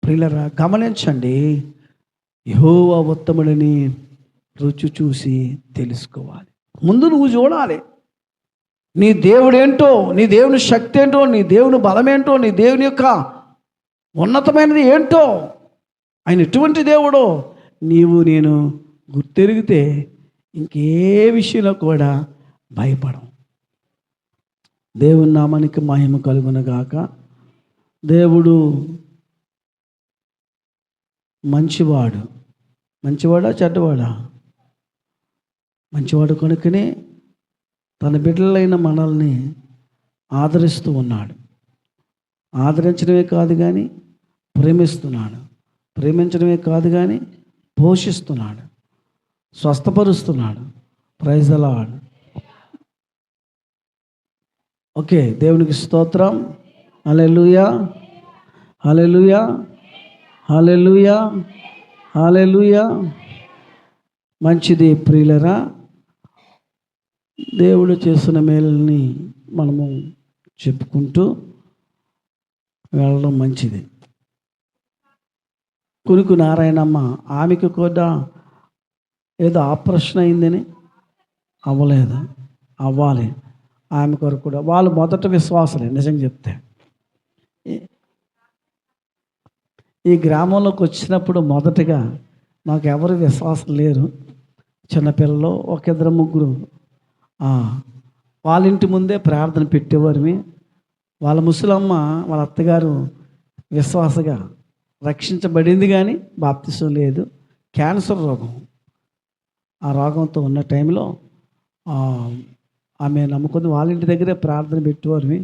ప్రియులరా గమనించండి, యెహోవా ఉత్తముడని రుచి చూసి తెలుసుకోవాలి. ముందు నువ్వు చూడాలి నీ దేవుడు ఏంటో, నీ దేవుని శక్తి ఏంటో, నీ దేవుని బలమేంటో, నీ దేవుని యొక్క ఉన్నతమైనది ఏంటో, ఆయన ఎటువంటి దేవుడో నేను గుర్తెరిగితే ఇంకే విషయంలో కూడా భయపడం. దేవుని నామానికి మహిమ కలుగునగాక. దేవుడు మంచివాడా చెడ్డవాడా? మంచివాడు కనుకనే తన బిడ్డలైన మనల్ని ఆదరిస్తూ ఉన్నాడు. ఆదరించడమే కాదు కానీ ప్రేమిస్తున్నాడు. ప్రేమించడమే కాదు కానీ పోషిస్తున్నాడు, స్వస్థపరుస్తున్నాడు. Praise the lord. ఓకే, దేవునికి స్తోత్రం. హల్లెలూయా, హల్లెలూయా, హల్లెలూయా, హల్లెలూయా. మంచిది ప్రియులరా, దేవుడు చేసిన మేలుని మనము చెప్పుకుంటూ వెళ్ళడం మంచిది. కునుకు నారాయణమ్మ, ఆమెకు కూడా ఏదో ఆపరేషన్ అయిందని అవ్వలేదు, అవ్వాలి. ఆమె కొరకు కూడా వాళ్ళు మొదట విశ్వాసులే. నిజంగా చెప్తే ఈ గ్రామంలోకి వచ్చినప్పుడు మొదటగా నాకు ఎవరు విశ్వాసం లేరు. చిన్నపిల్లలు ఒక ఇద్దరు ముగ్గురు వాళ్ళ ఇంటి ముందే ప్రార్థన పెట్టేవారిని. వాళ్ళ ముసలమ్మ వాళ్ళ అత్తగారు విశ్వాసగా రక్షించబడింది కానీ బాప్తిసం లేదు. క్యాన్సర్ రోగం. ఆ రోగంతో ఉన్న టైంలో ఆమె నమ్ముకుని వాళ్ళ ఇంటి దగ్గరే ప్రార్థన పెట్టేవారిని.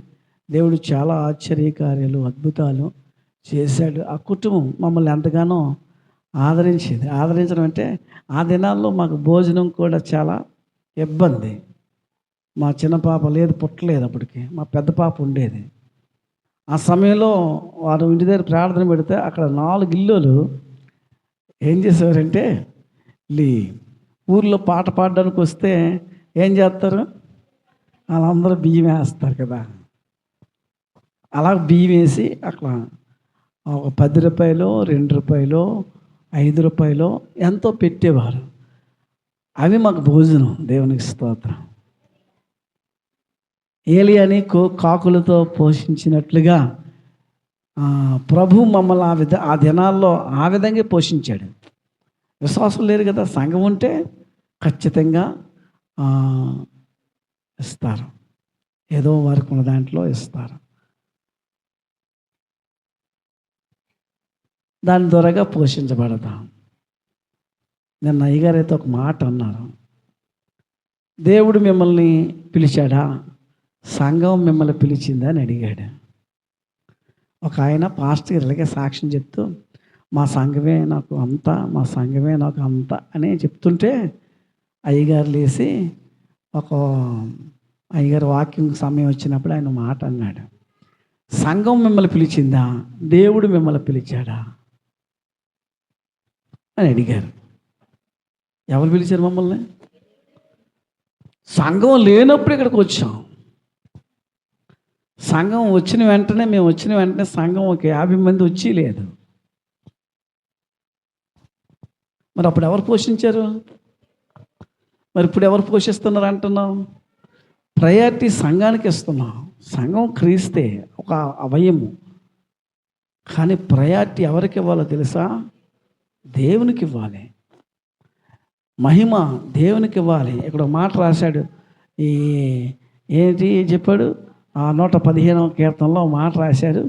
దేవుడు చాలా ఆశ్చర్యకార్యాలు, అద్భుతాలు చేశాడు. ఆ కుటుంబం మమ్మల్ని ఎంతగానో ఆదరించింది. ఆదరించడం అంటే ఆ దినాల్లో మాకు భోజనం కూడా చాలా ఇబ్బంది. మా చిన్న పాప లేదు, పుట్టలేదు అప్పటికి. మా పెద్ద పాప ఉండేది. ఆ సమయంలో వారు ఇంటి దగ్గర ప్రార్థన పెడితే అక్కడ 4 ఇల్లులు ఏం చేసేవారంటే, ఊర్లో పాట పాడడానికి వస్తే ఏం చేస్తారు, వాళ్ళందరూ బియ్యం వేస్తారు కదా. అలా బియ్యం వేసి అక్కడ ఒక 10 రూపాయలు, 2 రూపాయలు, 5 రూపాయలు ఎంతో పెట్టేవారు. అవి మాకు భోజనం. దేవునికి స్తోత్రం. ఏలియాని కాకులతో పోషించినట్లుగా ప్రభు మమ్మల్ని ఆ దినాల్లో ఆ విధంగా పోషించాడు. విశ్వాసం లేరు కదా, సంఘం ఉంటే ఖచ్చితంగా ఇస్తారు, ఏదో వారికి ఉన్న దాంట్లో ఇస్తారు. దాని ద్వారాగా పోషించబడతాం. నిన్న అయ్యగారైతే ఒక మాట అన్నారు, దేవుడు మిమ్మల్ని పిలిచాడా, సంఘం మిమ్మల్ని పిలిచిందా అని అడిగాడు. ఒక ఆయన పాస్టర్ ఇలాగే సాక్ష్యం చెప్తూ, మా సంఘమే నాకు అంతా, మా సంఘమే నాకు అంతా అని చెప్తుంటే అయ్యగారు లేచి అయ్యగారు వాక్యం సమయం వచ్చినప్పుడు ఆయన మాట అన్నాడు, సంఘం మిమ్మల్ని పిలిచిందా, దేవుడు మిమ్మల్ని పిలిచాడా అని అడిగారు. ఎవరు పిలిచారు మమ్మల్ని? సంఘం లేనప్పుడు ఇక్కడికి వచ్చాం. సంఘం వచ్చిన వెంటనే సంఘం ఒక 50 మంది వచ్చి లేదు. మరి అప్పుడు ఎవరు పోషించారు? మరి ఇప్పుడు ఎవరు పోషిస్తున్నారు అంటున్నాం? ప్రయారిటీ సంఘానికి ఇస్తున్నాం. సంఘం క్రీస్తే ఒక అవయము, కానీ ప్రయారిటీ ఎవరికి ఇవ్వాలో తెలుసా? దేవునికి ఇవ్వాలి. మహిమ దేవునికి ఇవ్వాలి. ఇక్కడ ఒక మాట రాశాడు, ఏంటి చెప్పాడు, 115వ కీర్తనలో మాట రాశాడు,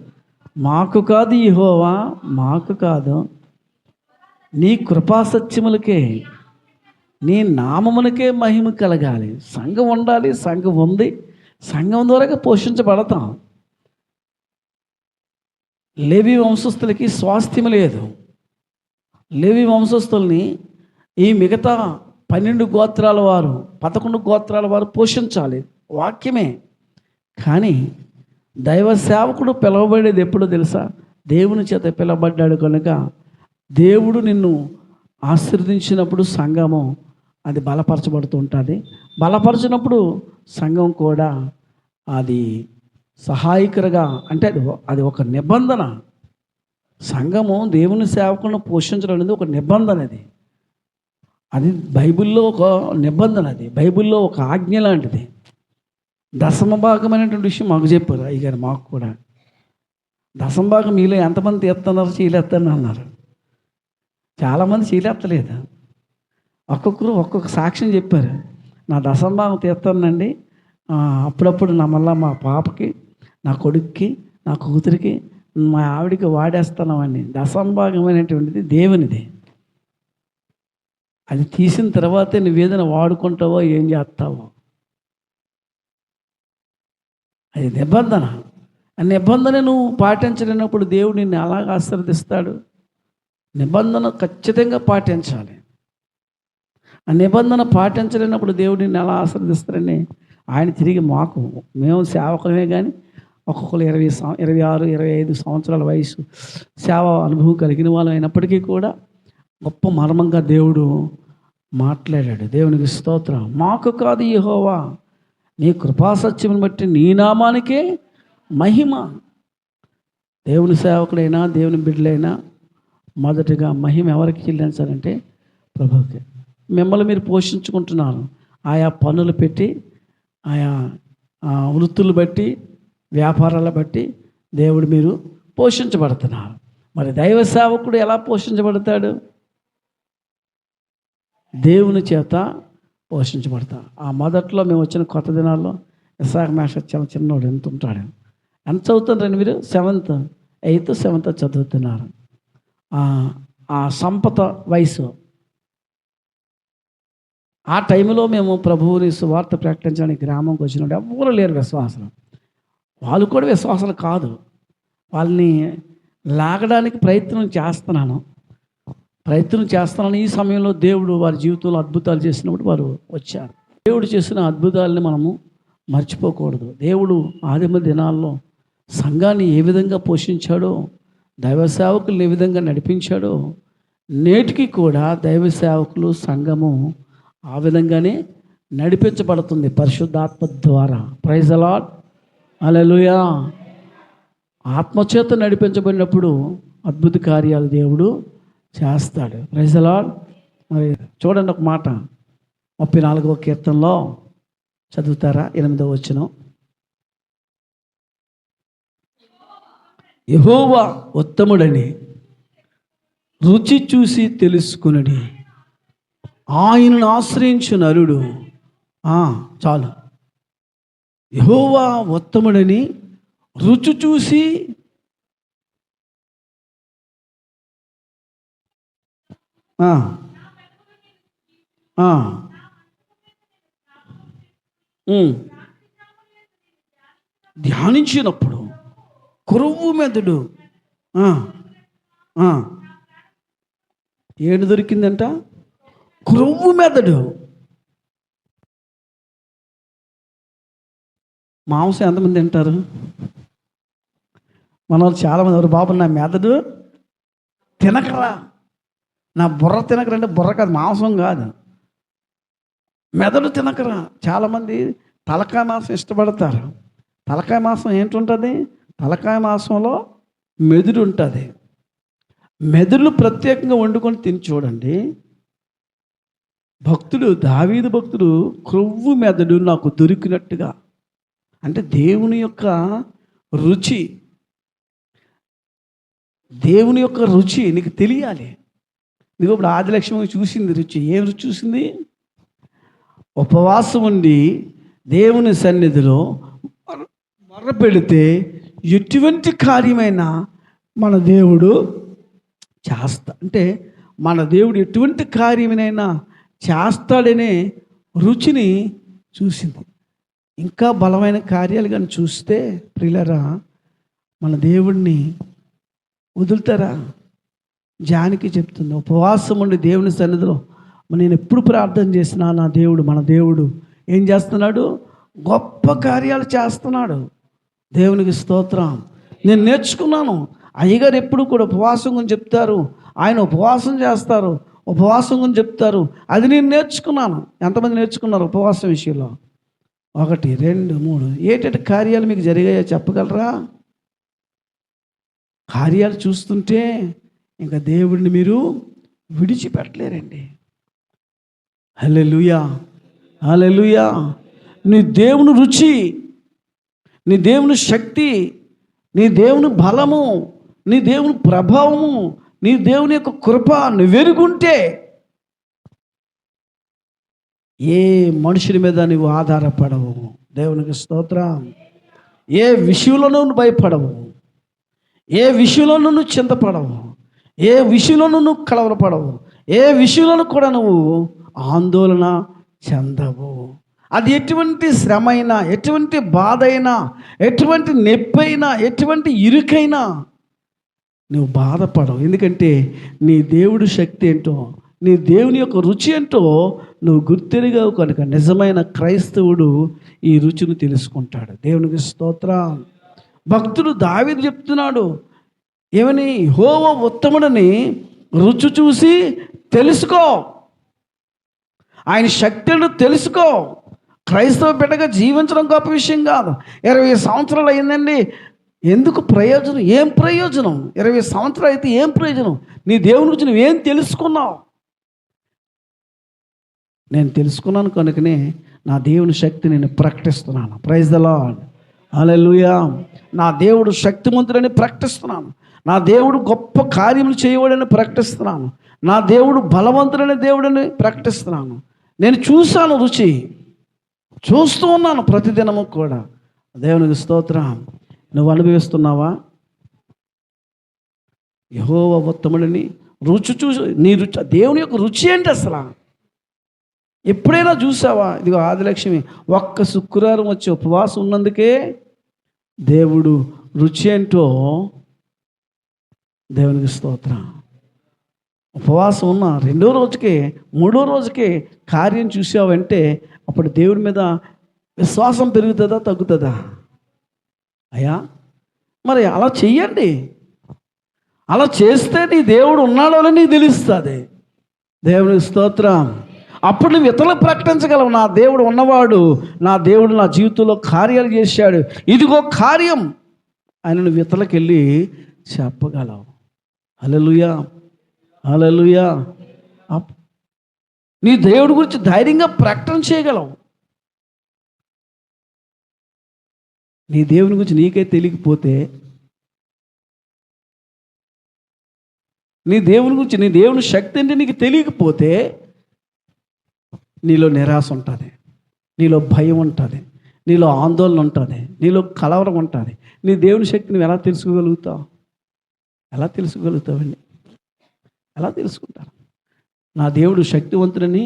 మాకు కాదు యెహోవా, మాకు కాదు, నీ కృపాసత్యములకే, నీ నామమునకే మహిమ కలగాలి. సంఘం ఉండాలి, సంఘం ఉంది, సంఘం ద్వారా పోషించబడతాం. లేవి వంశస్థులకి స్వాస్థ్యం లేదు. లేవి వంశస్థుల్ని ఈ మిగతా 12 గోత్రాల వారు, 11 గోత్రాల వారు పోషించాలి, వాక్యమే. కానీ దైవ సేవకుడు పిలవబడేది ఎప్పుడో తెలుసా? దేవుని చేత పిలవబడ్డాడు కనుక దేవుడు నిన్ను ఆశీర్వదించినప్పుడు సంఘము అది బలపరచబడుతూ ఉంటుంది. బలపరచినప్పుడు సంఘం కూడా అది సహాయకులుగా, అంటే అది ఒక నిబంధన. సంఘము దేవుని సేవకులను పోషించడం అనేది ఒక నిబంధన. అది బైబిల్లో ఒక నిబంధన, అది బైబిల్లో ఒక ఆజ్ఞ లాంటిది. దశమ భాగమైనటువంటి విషయం మాకు చెప్పారు అయ్యగారు. మాకు కూడా దశమ భాగం మీలో ఎంతమంది తీస్తున్నారు, చీలెత్తండి అన్నారు. చాలామంది చీలెత్తలేదు. ఒక్కొక్కరు ఒక్కొక్క సాక్ష్యం చెప్పారు. నా దశమ భాగం తీస్తానండి, అప్పుడప్పుడు నా మళ్ళా మా పాపకి, నా కొడుక్కి, నా కూతురికి, మా ఆవిడికి వాడేస్తున్నామండి. దశమ భాగమైనటువంటిది దేవునిది. అది తీసిన తర్వాతే నువ్వేదైనా వాడుకుంటావో ఏం చేస్తావో. అది నిబంధన. ఆ నిబంధన నువ్వు పాటించలేనప్పుడు దేవుడు నిన్ను అలాగ ఆశీర్వదిస్తాడు. నిబంధన ఖచ్చితంగా పాటించాలి. ఆ నిబంధన పాటించలేనప్పుడు దేవుడు నిన్ను ఎలా ఆశీర్వదిస్తాడని ఆయన తిరిగి మేము సేవకులమే కానీ ఒక్కొక్కరు 26, 25 సంవత్సరాల వయసు సేవ అనుభవం కలిగిన వాళ్ళం అయినప్పటికీ కూడా గొప్ప మర్మంగా దేవుడు మాట్లాడాడు. దేవునికి స్తోత్రం. మాకు కాదు యెహోవా, నీ కృపాసత్యమును బట్టి నీ నామానికే మహిమ. దేవుని సేవకుడైనా దేవుని బిడ్డలైనా మొదటిగా మహిమ ఎవరికి చెల్లించాలంటే ప్రభువుకి. మిమ్మల్ని మీరు పోషించుకుంటున్నారు. ఆయా పనులు పెట్టి, ఆయా వృత్తులు బట్టి, వ్యాపారాల బట్టి దేవుడు మీరు పోషించబడుతున్నారు. మరి దైవ సేవకుడు ఎలా పోషించబడతాడు? దేవుని చేత పోషించబడతా. ఆ మొదట్లో మేము వచ్చిన కొత్త దినాల్లో ఇసాక మాస్టర్ చాలా చిన్నోడు, ఎంత ఉంటాడు. ఎంత చదువుతుంటారండి మీరు? 7th, 8th, 7th చదువుతున్నారు. ఆ సంపద వయసు. ఆ టైంలో మేము ప్రభువుని సువార్త ప్రకటించడానికి గ్రామంకి వచ్చినప్పుడు ఎవరు లేరు విశ్వాసం. వాళ్ళు కూడా విశ్వాసాలు కాదు. వాళ్ళని లాగడానికి ప్రయత్నం చేస్తున్నాను. ఈ సమయంలో దేవుడు వారి జీవితంలో అద్భుతాలు చేసినప్పుడు వారు వచ్చారు. దేవుడు చేసిన అద్భుతాలని మనము మర్చిపోకూడదు. దేవుడు ఆదిమ దినాల్లో సంఘాన్ని ఏ విధంగా పోషించాడో, దైవ సేవకులను ఏ విధంగా నడిపించాడో, నేటికి కూడా దైవ సేవకులు, సంఘము ఆ విధంగానే నడిపించబడుతుంది పరిశుద్ధాత్మ ద్వారా. Praise the lord, hallelujah. ఆత్మచేత నడిపించబడినప్పుడు అద్భుత కార్యాలు దేవుడు చేస్తాడు. Praise the Lord. మరి చూడండి ఒక మాట 34వ కీర్తనలో చదువుతారా? 8వ వచనం. యెహోవా ఉత్తముడని రుచి చూసి తెలుసుకునడి, ఆయనను ఆశ్రయించు నరుడు. చాలు. యెహోవా ఉత్తముడని రుచి చూసి ధ్యానించినప్పుడు కొరువు మెదడు ఏడు దొరికిందంట, కొరువు మెదడు. మాంసం ఎంతమంది తింటారు? మన వాళ్ళు చాలామంది ఎవరు, బాబు నా మెదడు తినకరా, నా బుర్ర తినకరా అంటే బుర్ర కాదు, మాంసం కాదు, మెదడు తినకరా. చాలామంది తలకాయ మాంసం ఇష్టపడతారు. తలకాయ మాంసం ఏంటుంటుంది? తలకాయ మాంసంలో మెదుడు ఉంటుంది. మెదుళ్ళు ప్రత్యేకంగా వండుకొని తిని చూడండి. దావీదు భక్తుడు క్రొవ్వు మెదడు నాకు దొరికినట్టుగా, అంటే దేవుని యొక్క రుచి, దేవుని యొక్క రుచి నీకు తెలియాలి. నీకు ఇప్పుడు ఆదిలక్ష్మి చూసింది రుచి. ఏం రుచి చూసింది? ఉపవాసం ఉండి దేవుని సన్నిధిలో మొర్రపెడితే ఎటువంటి కార్యమైనా మన దేవుడు అంటే మన దేవుడు ఎటువంటి కార్యమైనా చేస్తాడనే రుచిని చూసింది. ఇంకా బలమైన కార్యాలు కానీ చూస్తే ప్రియులరా, మన దేవుడిని వదులుతారా? జానికి చెప్తుంది, ఉపవాసం ఉండి దేవుని సన్నిధిలో నేను ఎప్పుడు ప్రార్థన చేసినా నా దేవుడు, మన దేవుడు ఏం చేస్తున్నాడు? గొప్ప కార్యాలు చేస్తున్నాడు. దేవునికి స్తోత్రం. నేను నేర్చుకున్నాను. అయ్యగారు ఎప్పుడు కూడా ఉపవాసం గురించి చెప్తారు, ఆయన ఉపవాసం చేస్తారు, ఉపవాసం గురించి చెప్తారు. అది నేను నేర్చుకున్నాను. ఎంతమంది నేర్చుకున్నారు ఉపవాసం విషయంలో? 1, 2, 3 ఏటేటి కార్యాలు మీకు జరిగాయో చెప్పగలరా? కార్యాలు చూస్తుంటే ఇంకా దేవుడిని మీరు విడిచిపెట్టలేరండి. హల్లెలూయా, హల్లెలూయా. నీ దేవుని రుచి, నీ దేవుని శక్తి, నీ దేవుని బలము, నీ దేవుని ప్రభావము, నీ దేవుని యొక్క కృప నువ్వు వెరుగుంటే ఏ మనుషుల మీద నువ్వు ఆధారపడవు. దేవునికి స్తోత్రం. ఏ విషయంలోనూ నువ్వు భయపడవు, ఏ విషయంలోనూ నువ్వు చింతపడవు, ఏ విషయంలోనూ నువ్వు కలవరపడవు, ఏ విషయంలోనూ కూడా నువ్వు ఆందోళన చెందవు. అది ఎటువంటి శ్రమ అయినా, ఎటువంటి బాధ అయినా, ఎటువంటి నొప్పి అయినా, ఎటువంటి ఇరుకైనా నువ్వు బాధపడవు. ఎందుకంటే నీ దేవుడి శక్తి ఏంటో, నీ దేవుని యొక్క రుచి ఏంటో నువ్వు గుర్తెరిగావు కనుక నిజమైన క్రైస్తవుడు ఈ రుచిని తెలుసుకుంటాడు. దేవునికి స్తోత్రం. భక్తుడు దావీదు చెప్తున్నాడు ఏమని? యెహోవా ఉత్తముడని రుచి చూసి తెలుసుకో, ఆయన శక్తులను తెలుసుకో. క్రైస్తవ బిడ్డగా జీవించడం గొప్ప విషయం కాదు. 20 సంవత్సరాలు అయిందండి, ఎందుకు ప్రయోజనం? ఏం ప్రయోజనం? 20 సంవత్సరాలు అయితే ఏం ప్రయోజనం? నీ దేవుని గురించి నువ్వేం తెలుసుకున్నావు? నేను తెలుసుకున్నాను కనుకనే నా దేవుని శక్తి నేను ప్రకటిస్తున్నాను. ప్రైజ్ ద లార్డ్, హల్లెలూయా. నా దేవుడు శక్తిమంతుడని ప్రకటిస్తున్నాను. నా దేవుడు గొప్ప కార్యములు చేయవాడని ప్రకటిస్తున్నాను. నా దేవుడు బలవంతుడని దేవుడని ప్రకటిస్తున్నాను. నేను చూశాను, రుచి చూస్తూ ఉన్నాను ప్రతిదినము కూడా. దేవునికి స్తోత్రం. నువ్వు అనుభవిస్తున్నావా? యెహోవా ఉత్తముడని రుచి చూసి, నీ రుచి దేవుని యొక్క రుచి ఏంటి అసలు? ఎప్పుడైనా చూసావా? ఇదిగో ఆదిలక్ష్మి ఒక్క శుక్రవారం వచ్చి ఉపవాసం ఉన్నందుకే దేవుడు రుచి ఏంటో. దేవునికి స్తోత్రం. ఉపవాసం ఉన్న 2వ రోజుకే 3వ రోజుకే కార్యం చూసావంటే అప్పుడు దేవుడి మీద విశ్వాసం పెరుగుతుందా తగ్గుతుందా? అయ్యా మరి అలా చెయ్యండి. అలా చేస్తే నీ దేవుడు ఉన్నాడో అని నీకు తెలుస్తుంది. దేవునికి స్తోత్రం. అప్పుడు నువ్వు ఇతరులకు ప్రకటించగలవు, నా దేవుడు ఉన్నవాడు, నా దేవుడు నా జీవితంలో కార్యాలు చేశాడు, ఇదిగో కార్యం అని నువ్వు ఇతరులకు వెళ్ళి చెప్పగలవు. హల్లెలూయా, హల్లెలూయా. నీ దేవుడి గురించి ధైర్యంగా ప్రకటన చేయగలవు. నీ దేవుని గురించి నీకే తెలియకపోతే, నీ దేవుని గురించి, నీ దేవుని శక్తి అంటే నీకు తెలియకపోతే నీలో నిరాశ ఉంటుంది, నీలో భయం ఉంటుంది, నీలో ఆందోళన ఉంటుంది, నీలో కలవరం ఉంటుంది. నీ దేవుని శక్తిని ఎలా తెలుసుకోగలుగుతావు? ఎలా తెలుసుకోగలుగుతావండి? ఎలా తెలుసుకుంటారు? నా దేవుడు శక్తివంతుడని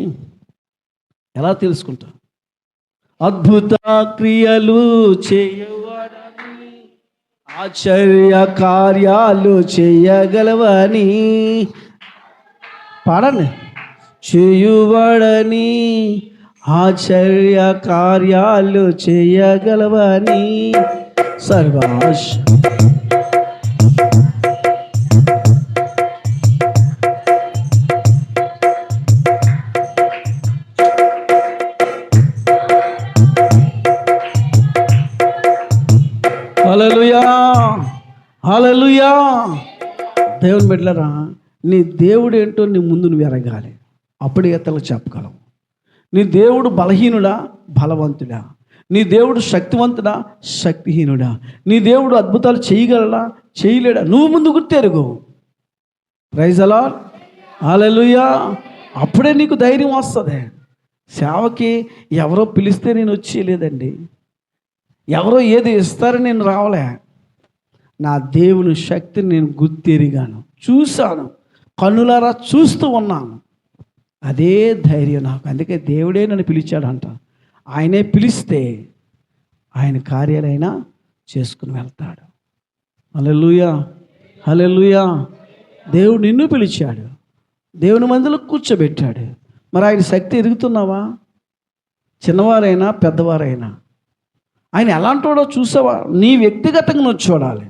ఎలా తెలుసుకుంటావు? అద్భుత క్రియలు చేయవాడని, ఆశ్చర్య కార్యాలు చేయగలవని పాడండి. చేయువాడని, ఆశ్చర్య కార్యాలు చేయగలవని సర్వాశ. హల్లెలూయా, హల్లెలూయా. దేవుని బిడ్డలారా, నీ దేవుడు ఏంటో నీ ముందు నువ్వు ఎరగాలి. అప్పుడు ఇతరులకు చెప్పగలవు. నీ దేవుడు బలహీనుడా, బలవంతుడా? నీ దేవుడు శక్తివంతుడా, శక్తిహీనుడా? నీ దేవుడు అద్భుతాలు చేయగలడా, చేయలేడా? నువ్వు ముందు గుర్తెరుగు. ప్రైజ్ ది లార్డ్, హల్లెలూయా. అప్పుడే నీకు ధైర్యం వస్తుంది. సేవకి ఎవరో పిలిస్తే నేను వచ్చేయలేదండి, ఎవరో ఏదో ఇస్తారని నేను రావలే. నా దేవుని శక్తిని నేను గుర్తెరిగాను, చూశాను, కన్నులారా చూస్తూ ఉన్నాను. అదే ధైర్యం నాకు. అందుకే దేవుడే నన్ను పిలిచాడంట. ఆయనే పిలిస్తే ఆయన కార్యాలైనా చేసుకుని వెళ్తాడు. హల్లెలూయా, హల్లెలూయా. దేవుడు నిన్ను పిలిచాడు, దేవుని మందిలో కూర్చోబెట్టాడు. మరి ఆయన శక్తి ఎరుగుతున్నావా? చిన్నవారైనా పెద్దవారైనా ఆయన ఎలాంటోడో చూసావా? నీ వ్యక్తిగతంగా నువ్వు చూడాలి.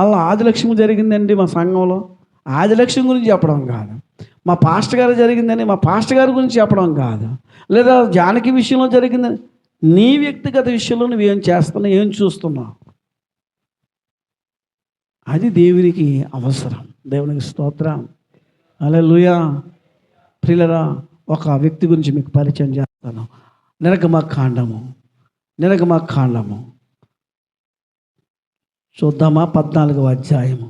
అలా ఆదిలక్ష్మి జరిగిందండి మా సంఘంలో, ఆదిలక్ష్మి గురించి చెప్పడం కాదు. మా పాస్టర్ గారు జరిగిందని మా పాస్టర్ గారి గురించి చెప్పడం కాదు. లేదా జానకి విషయంలో జరిగిందని, నీ వ్యక్తిగత విషయంలో నువ్వేం చేస్తున్నావు, ఏం చూస్తున్నావు? అది దేవునికి అవసరం. దేవునికి స్తోత్రం. హల్లెలూయా. ప్రియులరా, ఒక వ్యక్తి గురించి మీకు పరిచయం చేస్తాను. నిర్గమకాండము చూద్దామా? 14వ అధ్యాయము.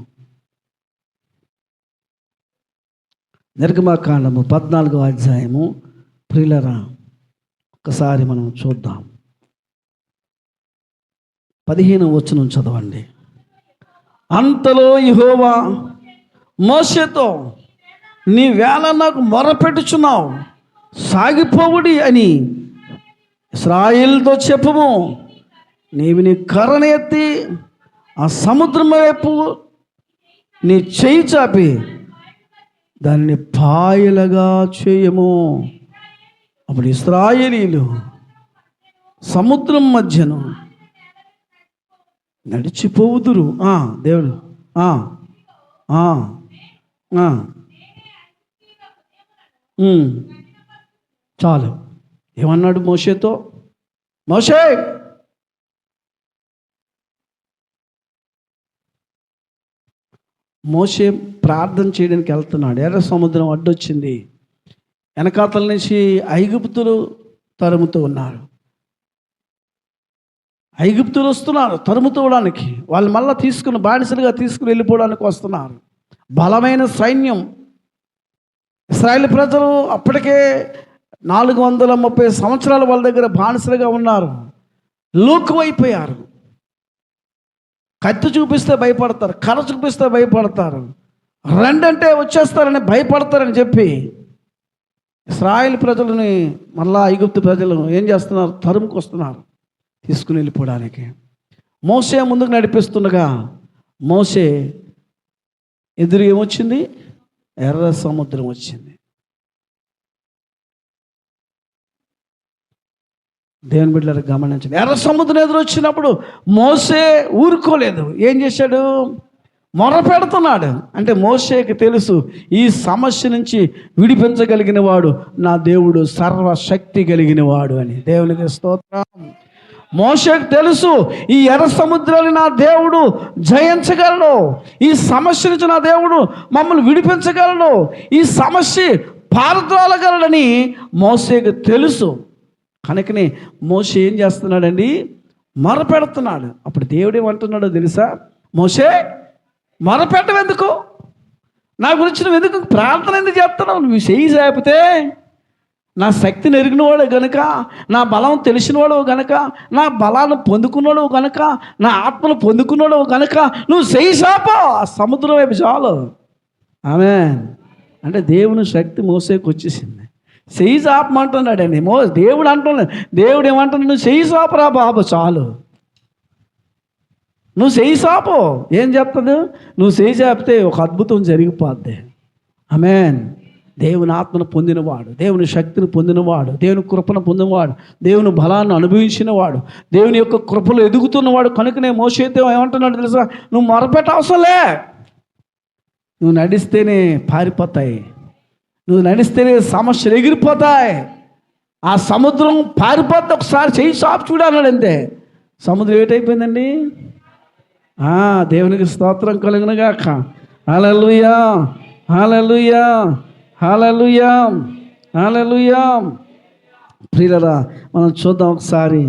నిర్గమకాండము 14వ అధ్యాయము. ప్రియులరా, ఒకసారి మనం చూద్దాం. 15వ వచనం చదవండి. అంతలో యెహోవా మోషేతో, నీవేళ నాకు మొరపెట్టుచున్నావు, సాగిపోవుడి అని ఇశ్రాయేలుతో చెప్పుము. నీవు నీ కర్రను ఎత్తి ఆ సముద్రం వైపు నీ చేయి చాపి దానిని పాయలుగా చేయము. అప్పుడు ఇశ్రాయేలీయులు సముద్రం మధ్యను నడిచిపోవుదురు. దేవుడు చాలు. ఏమన్నాడు మోషేతో? మోషే, ప్రార్థన చేయడానికి వెళ్తున్నాడు. ఎర్ర సముద్రం అడ్డొచ్చింది. వెనకాతల నుంచి ఐగుప్తులు తరుముతూ ఉన్నారు. ఐగుప్తులు వస్తున్నారు తరుముతూడానికి. వాళ్ళు మళ్ళీ బానిసలుగా తీసుకుని వెళ్ళిపోవడానికి వస్తున్నారు. బలమైన సైన్యం. ఇశ్రాయేలు ప్రజలు అప్పటికే 430 సంవత్సరాలు వాళ్ళ దగ్గర బానిసలుగా ఉన్నారు. లోకువైపోయారు. కత్తి చూపిస్తే భయపడతారు, కర్ర చూపిస్తే భయపడతారు, రెండంటే వచ్చేస్తారని భయపడతారని చెప్పి ఇశ్రాయేలు ప్రజలని మళ్ళా ఐగుప్తు ప్రజలు ఏం చేస్తున్నారు? తరుముకొస్తున్నారు తీసుకుని వెళ్ళిపోవడానికి. మోషే ముందుకు నడిపిస్తుండగా మోషే ఎదురు ఏమొచ్చింది? ఎర్ర సముద్రం వచ్చింది. దేవుని బిడ్డలు గమనించండి. ఎర్ర సముద్రం ఎదురు వచ్చినప్పుడు మోషే ఊరుకోలేదు. ఏం చేశాడు? మొర పెడుతున్నాడు. అంటే మోషేకి తెలుసు, ఈ సమస్య నుంచి విడిపించగలిగిన వాడు నా దేవుడు, సర్వశక్తి కలిగిన వాడు అని. దేవునికి స్తోత్రం. మోషేకు తెలుసు, ఈ ఎర్ర సముద్రాన్ని నా దేవుడు జయించగలడు, ఈ సమస్య నుంచి నా దేవుడు మమ్మల్ని విడిపించగలడు, ఈ సమస్య పారద్రోలగలడని మోషేకు తెలుసు. కనుకనే మోషే ఏం చేస్తున్నాడండి? మొరపెడుతున్నాడు. అప్పుడు దేవుడు ఏమంటున్నాడో తెలుసా? మోషే, మొరపెట్టవు ఎందుకు? నా గురించి నువ్వు ఎందుకు ప్రార్థన ఎందుకు చేస్తున్నావు? నువ్వు చెయ్యి చాపితే నా శక్తిని ఎరిగినవాడు గనుక, నా బలం తెలిసినవాడు గనుక, నా బలాన్ని పొందుకున్నాడు గనుక, నా ఆత్మను పొందుకున్నాడు గనుక నువ్వు చెయ్యి చాపో, ఆ సముద్రం వైపు చాలు. ఆమేన్. అంటే దేవుని శక్తి మోసేకి వచ్చేసింది. చెయ్యి చాపమంటున్నాడండి. దేవుడు అంటున్నాడు. దేవుడు ఏమంటున్నాడు? నువ్వు చెయ్యి చాపరా బాబు, చాలు. నువ్వు చెయ్యి చాపు. ఏం చెప్తుంది? నువ్వు చెయ్యి చాపితే ఒక అద్భుతం జరిగిపోద్ది. ఆమేన్. దేవుని ఆత్మను పొందినవాడు, దేవుని శక్తిని పొందినవాడు, దేవుని కృపను పొందినవాడు, దేవుని బలాన్ని అనుభవించినవాడు, దేవుని యొక్క కృపలు ఎదుగుతున్నవాడు. కనుకనే మోషేతో ఏమంటున్నాడు తెలుసా? నువ్వు మొరపెట్ట అవసరంలే, నువ్వు నడిస్తేనే పారిపోతాయి, నువ్వు నడిస్తేనే సమస్యలు ఎగిరిపోతాయి, ఆ సముద్రం పారిపోతే ఒకసారి చెయ్యి చాపు చూడన్నాడు. అంతే. సముద్రం ఏటైపోయిందండి? దేవునికి స్తోత్రం కలుగునుగాక. హల్లెలూయా, హల్లెలూయా, హల్లెలూయా, హల్లెలూయా. ప్రియులరా, మనం చూద్దాం ఒకసారి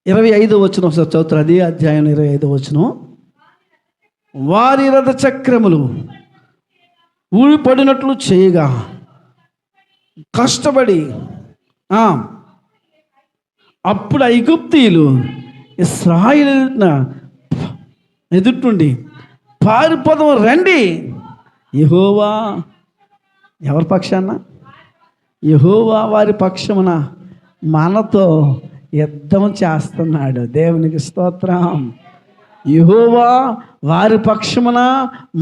25వ వచనం ఒకసారి చదువుతారు. అది అధ్యాయం 25వ వచనం. వారి రథ చక్రములు ఊడిపడినట్లు చేయగా కష్టపడి అప్పుడు ఐగుప్తీయులు ఇశ్రాయేలు ఎదుటి పారిపోదాం రండి, యెహోవా ఎవరి పక్షాన? యెహోవా వారి పక్షమున మనతో యుద్ధం చేస్తున్నాడు. దేవునికి స్తోత్రం. యెహోవా వారి పక్షమున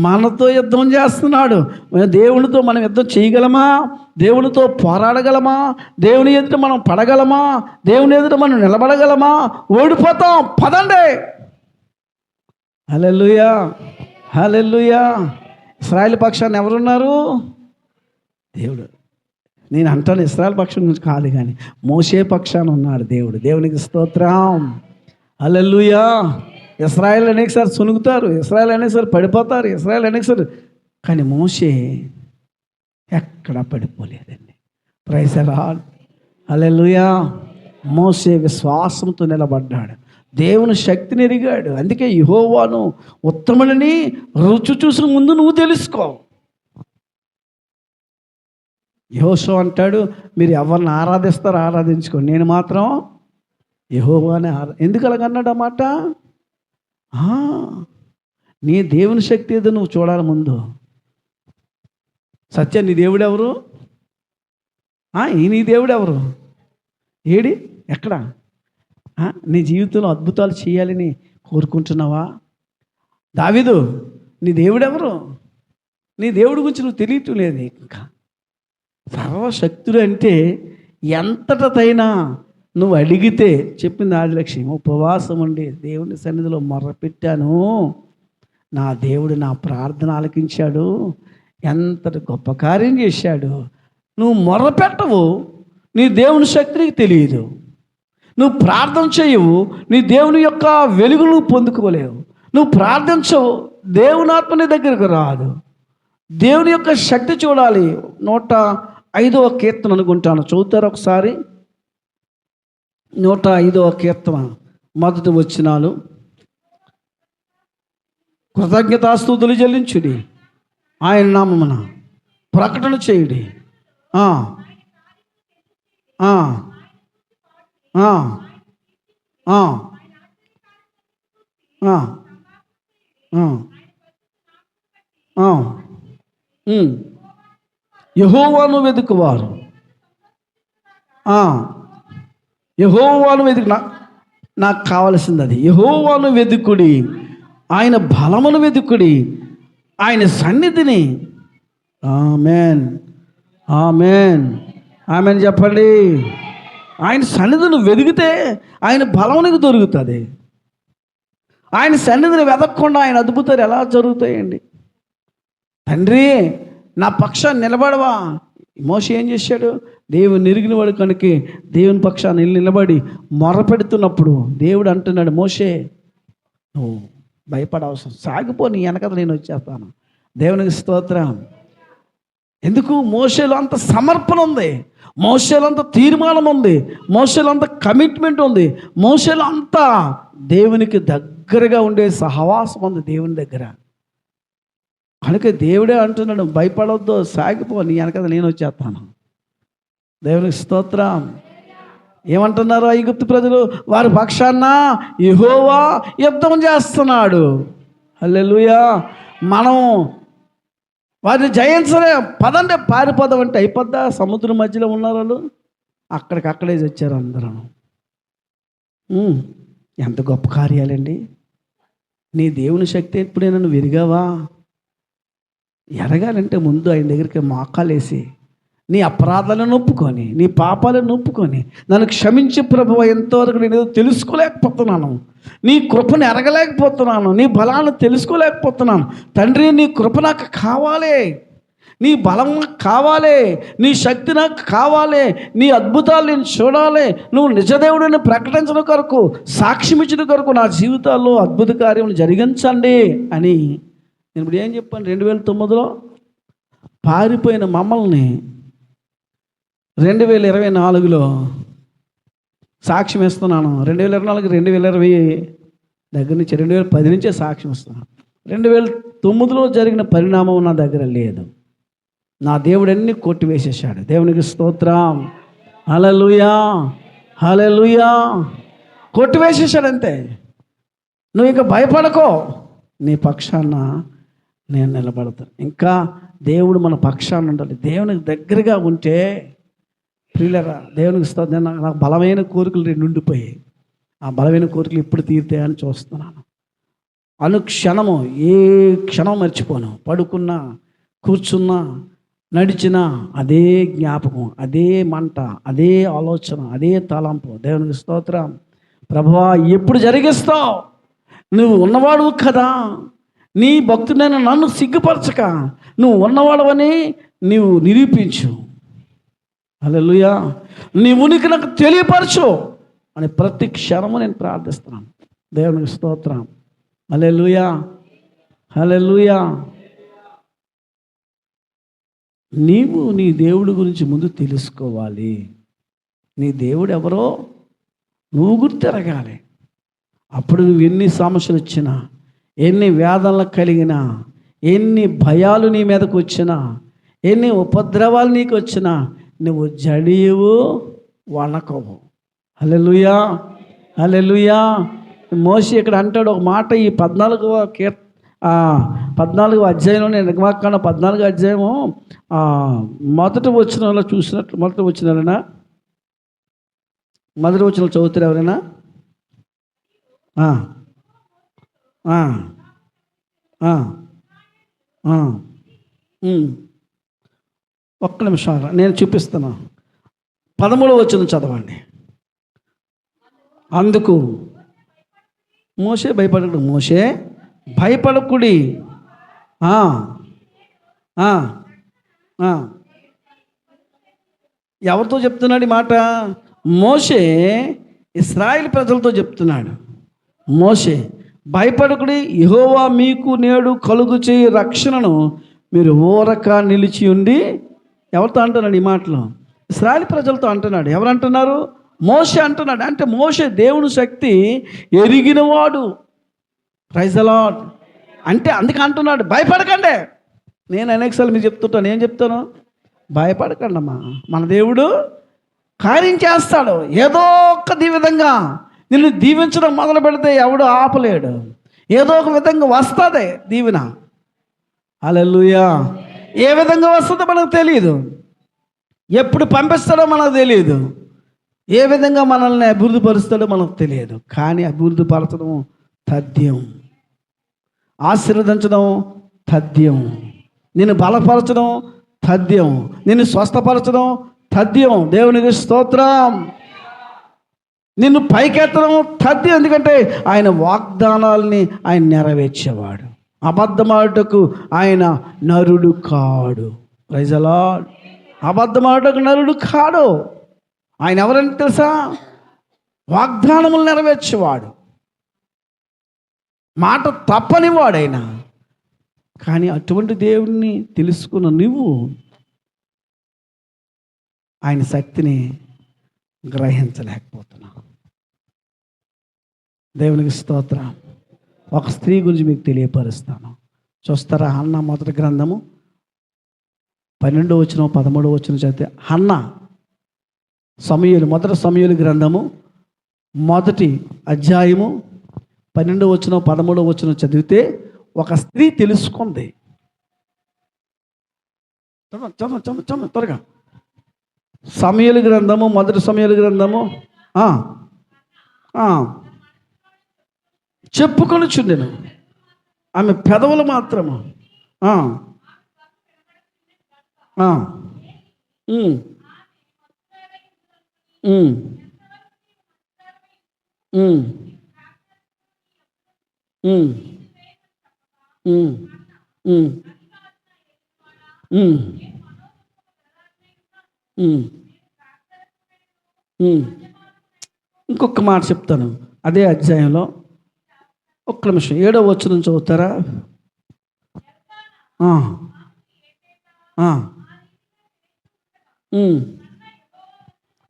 మనతో యుద్ధం చేస్తున్నాడు. దేవునితో మనం యుద్ధం చేయగలమా? దేవునితో పోరాడగలమా? దేవుని ఎదుట మనం పడగలమా? దేవుని ఎదుట మనం నిలబడగలమా? ఓడిపోతాం. పదండి. హల్లెలూయా, హల్లెలూయా. ఇశ్రాయేలు పక్షాన్ని ఎవరున్నారు? దేవుడు. నేను అంటాను ఇశ్రాయేలు పక్షం నుంచి కాదు, కానీ మోషే పక్షాన ఉన్నాడు దేవుడు. దేవునికి స్తోత్రం. హల్లెలూయా. ఇశ్రాయేల్ అనేకసారి సునుగుతారు, ఇశ్రాయేల్ అనేకసారి పడిపోతారు, ఇశ్రాయేల్ అనేకసారి, కానీ మోషే ఎక్కడా పడిపోలేదండి. ప్రైజ్ ది లార్డ్, హల్లెలూయా. మోషే విశ్వాసంతో నిలబడ్డాడు, దేవుని శక్తిని ఎరిగాడు. అందుకే యెహోవాను ఉత్తముడిని రుచి చూసిన ముందు నువ్వు తెలుసుకో. యెహోషువ అంటాడు, మీరు ఎవరిని ఆరాధిస్తారో ఆరాధించుకోండి, నేను మాత్రం యెహోవానే ఎందుకు అలాగన్నాడు ఆ మాట? నీ దేవుని శక్తి ఏదో నువ్వు చూడాలి ముందు. సత్య, నీ దేవుడు ఎవరు? నీ దేవుడు ఎవరు? ఏడి? ఎక్కడ? నీ జీవితంలో అద్భుతాలు చేయాలని కోరుకుంటున్నావా? దావీదు, నీ దేవుడు ఎవరు? నీ దేవుడి గురించి నువ్వు తెలియటం లేదు. ఇంకా సర్వశక్తుడు అంటే ఎంతటైనా నువ్వు అడిగితే, చెప్పింది ఆదిలక్ష్మి, ఉపవాసం ఉండి దేవుని సన్నిధిలో మొర్రపెట్టాను, నా దేవుడు నా ప్రార్థన ఆలకించాడు, ఎంతటి గొప్ప కార్యం చేశాడు. నువ్వు మొర్రపెట్టవు, నీ దేవుని శక్తి నీకు తెలియదు. నువ్వు ప్రార్థన చేయవు, నీ దేవుని యొక్క వెలుగు నువ్వు పొందుకోలేవు. నువ్వు ప్రార్థించవు, దేవుని ఆత్మ నీ దగ్గరకు రాదు. దేవుని యొక్క శక్తి చూడాలి. 105వ కీర్తన అనుకుంటాను, చదువుతారు ఒకసారి. 105వ కీర్తన మొదటి వచనాలు. కృతజ్ఞతాస్తుతులు చెల్లించుడి, ఆయన నామమున ప్రకటన చేయుడి. యెహోవాను వెతుకువారు, యెహోవాను వెతుకు, నాకు కావలసింది అది. యెహోవాను వెతుకుడి, ఆయన బలమును వెతుకుడి, ఆయన సన్నిధిని. ఆమేన్, ఆమేన్, ఆమేన్ చెప్పండి. ఆయన సన్నిధిని వెతికితే ఆయన బలం నీకు దొరుకుతుంది. ఆయన సన్నిధిని వెతకకుండా ఆయన అద్భుతాలు ఎలా జరుగుతాయండి? తండ్రి, నా పక్షాన్ని నిలబడవా? మోషే ఏం చేశాడు? దేవుని ఎరిగిన వాడు కనుక దేవుని పక్షాన్ని నిలబడి మొరపెడుతున్నప్పుడు దేవుడు అంటున్నాడు, మోషే నువ్వు భయపడవసరం, సాగిపో, నీ వెనకద నేను వచ్చేస్తాను. దేవునికి స్తోత్రం. ఎందుకు? మోషేలో అంత సమర్పణ ఉంది, మోషేలో అంత తీర్మానం ఉంది, మోషేలో అంత కమిట్మెంట్ ఉంది, మోషేలో అంతా దేవునికి దగ్గరగా ఉండే సహవాసం ఉంది దేవుని దగ్గర. కనుక దేవుడే అంటున్నాడు, భయపడవద్దు, సాగిపో, నీ వెనకద నేను వచ్చేస్తాను. దేవునికి స్తోత్రం. ఏమంటున్నారు ఐగుప్తు ప్రజలు? వారి పక్షాన యెహోవా యుద్ధం చేస్తున్నాడు. హల్లెలూయా. మనం వారిని జయించలే, పదండి పారిపోదామంటే అయిపోద్దా? సముద్రం మధ్యలో ఉన్నారు వాళ్ళు, అక్కడికక్కడే వచ్చారు అందరూ. ఎంత గొప్ప కార్యాలండి. నీ దేవుని శక్తి ఎప్పుడైనా నువ్వు ఎరిగావా? ఎరగాలంటే ముందు ఆయన దగ్గరికి మోకాలేసి నీ అపరాధాలను ఒప్పుకొని, నీ పాపాలను ఒప్పుకొని, నన్ను క్షమించి ప్రభువా, ఎంతవరకు నేను ఏదో తెలుసుకోలేకపోతున్నాను, నీ కృపను ఎరగలేకపోతున్నాను, నీ బలాన్ని తెలుసుకోలేకపోతున్నాను. తండ్రి, నీ కృప నాకు కావాలి, నీ బలం నాకు కావాలి, నీ శక్తి నాకు కావాలి, నీ అద్భుతాలు నేను చూడాలి, నువ్వు నిజదేవుడిని ప్రకటించడం కొరకు, సాక్ష్యం ఇచ్చడం కొరకు నా జీవితాల్లో అద్భుత కార్యములు జరిగించండి అని నేను ఇప్పుడు ఏం చెప్పాను? 2009లో పారిపోయిన మమ్మల్ని 2024లో సాక్ష్యం ఇస్తున్నాను. 2024, 2020 దగ్గర నుంచి 2010 నుంచే సాక్ష్యం ఇస్తున్నాను. 2009లో జరిగిన పరిణామం నా దగ్గర లేదు. నా దేవుడు అన్ని కొట్టివేసేసాడు. దేవునికి స్తోత్రం. హల్లెలూయా, హల్లెలూయా. కొట్టివేసేసాడు అంతే. నువ్వు ఇంకా భయపడకో, నీ పక్షాన నేను నిలబడతాను. ఇంకా దేవుడు మన పక్షాన ఉండాలి. దేవునికి దగ్గరగా ఉంటే ప్రియులరా, దేవునికి స్తోత్రం. నాకు బలమైన కోరికలు 2 ఉండిపోయాయి. ఆ బలమైన కోరికలు ఎప్పుడు తీరుతాయని చూస్తున్నాను. అనుక్షణము, ఏ క్షణం మర్చిపోను. పడుకున్నా, కూర్చున్నా, నడిచినా అదే జ్ఞాపకం, అదే మంట, అదే ఆలోచన, అదే తలంపు. దేవునికి స్తోత్రం. ప్రభువా, ఎప్పుడు జరిగిస్తావు? నువ్వు ఉన్నవాడు కదా, నీ భక్తుడైన నన్ను సిగ్గుపరచక నువ్వు ఉన్నవాడవని నీవు నిరూపించు. హల్లెలూయా. నీ ఉనికి నాకు తెలియపరచు అని ప్రతి క్షణము నేను ప్రార్థిస్తున్నాను. దేవునికి స్తోత్రం. హల్లెలూయా, హల్లెలూయా. నీవు నీ దేవుడి గురించి ముందు తెలుసుకోవాలి. నీ దేవుడు ఎవరో నువ్వు గుర్తెరగాలి. అప్పుడు నువ్వు ఎన్ని సమస్యలు వచ్చినా, ఎన్ని వేదనలు కలిగినా, ఎన్ని భయాలు నీ మీదకు వచ్చినా, ఎన్ని ఉపద్రవాలు నీకు వచ్చినా నువ్వు జడియవు, వణకవు. హల్లెలూయా, హల్లెలూయా. మోషే ఇక్కడ అంటాడు ఒక మాట, ఈ 14వ అధ్యాయంలో, నేను నిర్మాకాండ 14వ అధ్యాయము మొదటి వచనంలో చూసినట్లు, మొదటి వచనాలైనా మొదటి వచనం చదువుతారు ఎవరైనా? ఒక్క నిమిషం నేను చూపిస్తాను. 13వ వచనం చదవండి. అందుకు మోషే భయపడకుడు, మోషే భయపడకుడి. ఎవరితో చెప్తున్నాడు ఈ మాట? మోషే ఇశ్రాయేలు ప్రజలతో చెప్తున్నాడు. మోషే భయపడకుడి, యెహోవా మీకు నేడు కలుగు చేయి రక్షణను మీరు ఊరక నిలిచి ఉండి. ఎవరితో అంటున్నాడు ఈ మాటలు? ఇశ్రాయేలు ప్రజలతో అంటున్నాడు. ఎవరు అంటున్నారు? మోషే అంటున్నాడు. అంటే మోషే దేవుని శక్తి ఎరిగినవాడు. Praise the lord. అంటే అందుకే అంటున్నాడు భయపడకండి. నేను అనేకసార్లు మీకు చెప్తుంటాను, ఏం చెప్తాను? భయపడకండి అమ్మా, మన దేవుడు కార్యం చేస్తాడు. ఏదో ఒక విధంగా నిన్ను దీవించడం మొదలు పెడితే ఎవడు ఆపలేడు. ఏదో ఒక విధంగా వస్తుంది దీవెన. హల్లెలూయా. ఏ విధంగా వస్తుందో మనకు తెలియదు, ఎప్పుడు పంపిస్తాడో మనకు తెలియదు, ఏ విధంగా మనల్ని అభివృద్ధి పరుస్తాడో మనకు తెలియదు. కానీ అభివృద్ధి పరచడం తథ్యం, ఆశీర్వదించడం తథ్యం, నిన్ను బలపరచడం తథ్యం, నిన్ను స్వస్థపరచడం తథ్యం. దేవునికి స్తోత్రం. నిన్ను పైకెత్తడం తథ్యం. ఎందుకంటే ఆయన వాగ్దానాల్ని ఆయన నెరవేర్చేవాడు. అబద్ధమాటకు ఆయన నరుడు కాడు. Praise the lord. అబద్ధమాటకు నరుడు కాడు. ఆయన ఎవరంటే తెలుసా? వాగ్దానములు నెరవేర్చేవాడు, మాట తప్పనివాడైనా. కానీ అటువంటి దేవుణ్ణి తెలుసుకున్న నువ్వు ఆయన శక్తిని గ్రహించలేకపోతున్నావు. దేవునికి స్తోత్రం. ఒక స్త్రీ గురించి మీకు తెలియపరుస్తాను, చూస్తారా? హన్నా మొదటి గ్రంథము 12వ వచనం 13వ వచనం చదివితే, హన్నా మొదటి సమూయేలు గ్రంథము మొదటి అధ్యాయము 12వ వచనం 13వ వచనం చదివితే ఒక స్త్రీ తెలుసుకుంది. త్వరగా సమూయేలు గ్రంథము, మొదటి సమూయేలు గ్రంథము చెప్పుకొనుచుండెను, ఆమె పెదవులు మాత్రము ఇంకొక మాట చెప్తాను అదే అధ్యాయంలో. ఒక్క నిమిషం 7వ వచనం చదువుతారా?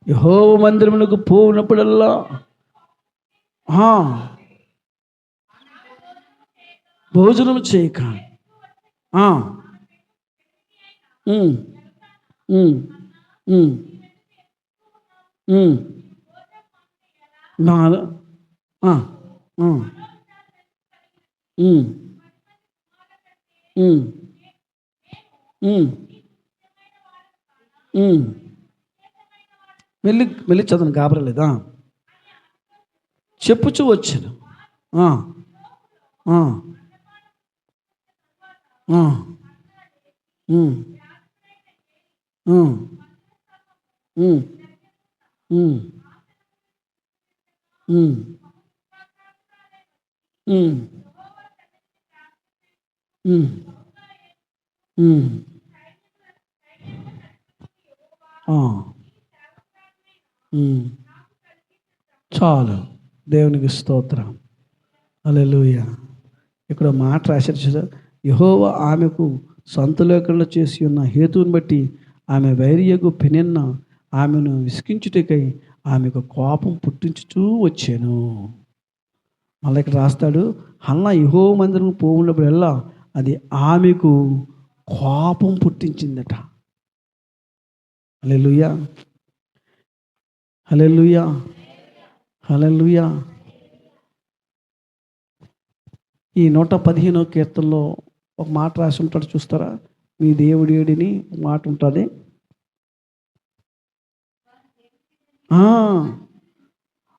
యెహోవా మందిరమునకు పోయినప్పుడల్లా భోజనం చేయక వెళ్ళి చదువు గాబరలేదా? చెప్పుచూ వచ్చాను. చాలు. దేవునికి స్తోత్రం. హల్లెలూయా. ఇక్కడ మాట రాశారు చూసారా, యెహోవా ఆమెకు సంతలేకుండా చేసి ఉన్న హేతువుని బట్టి ఆమె వైరియగు పెనిన్న ఆమెను విసికించుటకై ఆమెకు కోపం పుట్టించుతూ వచ్చాను. మళ్ళీ ఇక్కడ రాస్తాడు, హన్న యెహోవా మందిరం పోవున్నప్పుడల్లా అది ఆమెకు కోపం పుట్టించిందట. హల్లెలూయా, హల్లెలూయా, హల్లెలూయా. ఈ 115వ కీర్తనలో ఒక మాట రాసి ఉంటాడు చూస్తారా, మీ దేవుడు ఏడిని మాట ఉంటుంది.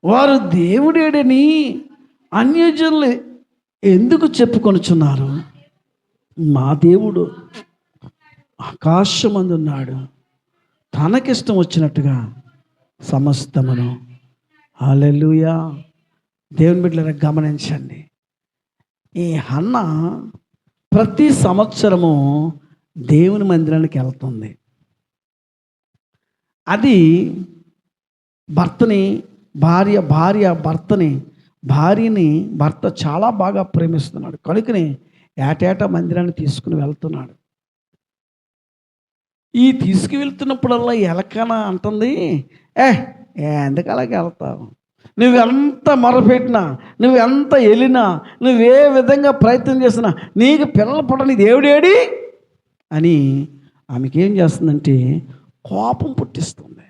వారు దేవుడేడని అన్యజనులు ఎందుకు చెప్పుకొనుచున్నారు? మా దేవుడు ఆకాశమందున్నాడు, తనకిష్టం వచ్చినట్టుగా సమస్తమును. హల్లెలూయా. దేవుని బిడ్డలారా గమనించండి, ఈ హన్న ప్రతి సంవత్సరము దేవుని మందిరానికి వెళ్తుంది. అది భార్యని భర్త చాలా బాగా ప్రేమిస్తున్నాడు కనుకని ఏటేటా మందిరాన్ని తీసుకుని వెళ్తున్నాడు. ఈ తీసుకువెళ్తున్నప్పుడల్లా ఎలకన అంటుంది, ఎందుకు అలాగే వెళ్తావు, నువ్వెంత మొరపెట్టినా, నువ్వెంత వెళ్ళినా, నువ్వే విధంగా ప్రయత్నం చేసినా నీకు పిల్లలు పుట్టని దేవుడేడి అని ఆమెకేం చేస్తుందంటే కోపం పుట్టిస్తుంది.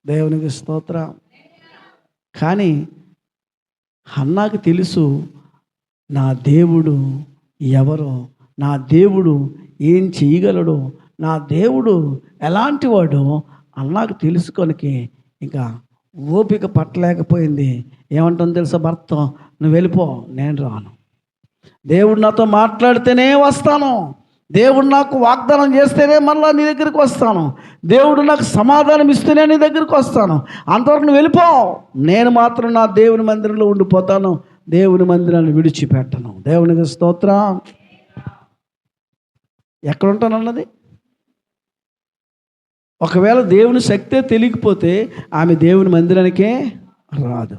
దేవునికి స్తోత్రం. కానీ హన్నాకు తెలుసు, నా దేవుడు ఎవరో, నా దేవుడు ఏం చేయగలడో, నా దేవుడు ఎలాంటి వాడో అన్నాకు తెలుసుకొనికి ఇంకా ఓపిక పట్టలేకపోయింది. ఏమంటుంది తెలుసా భర్త, నువ్వు వెళ్ళిపో, నేను రాను. దేవుడు నాతో మాట్లాడితేనే వస్తాను, దేవుడు నాకు వాగ్దానం చేస్తేనే మళ్ళీ నీ దగ్గరికి వస్తాను, దేవుడు నాకు సమాధానం ఇస్తేనే నీ దగ్గరికి వస్తాను, అంతవరకు నువ్వు వెళ్ళిపో, నేను మాత్రం నా దేవుని మందిరంలో ఉండిపోతాను, దేవుని మందిరాన్ని విడిచిపెట్టను. దేవునికి స్తోత్రం. ఎక్కడ ఉంటానన్నది, ఒకవేళ దేవుని శక్తే తెలియకపోతే ఆమె దేవుని మందిరానికే రాదు.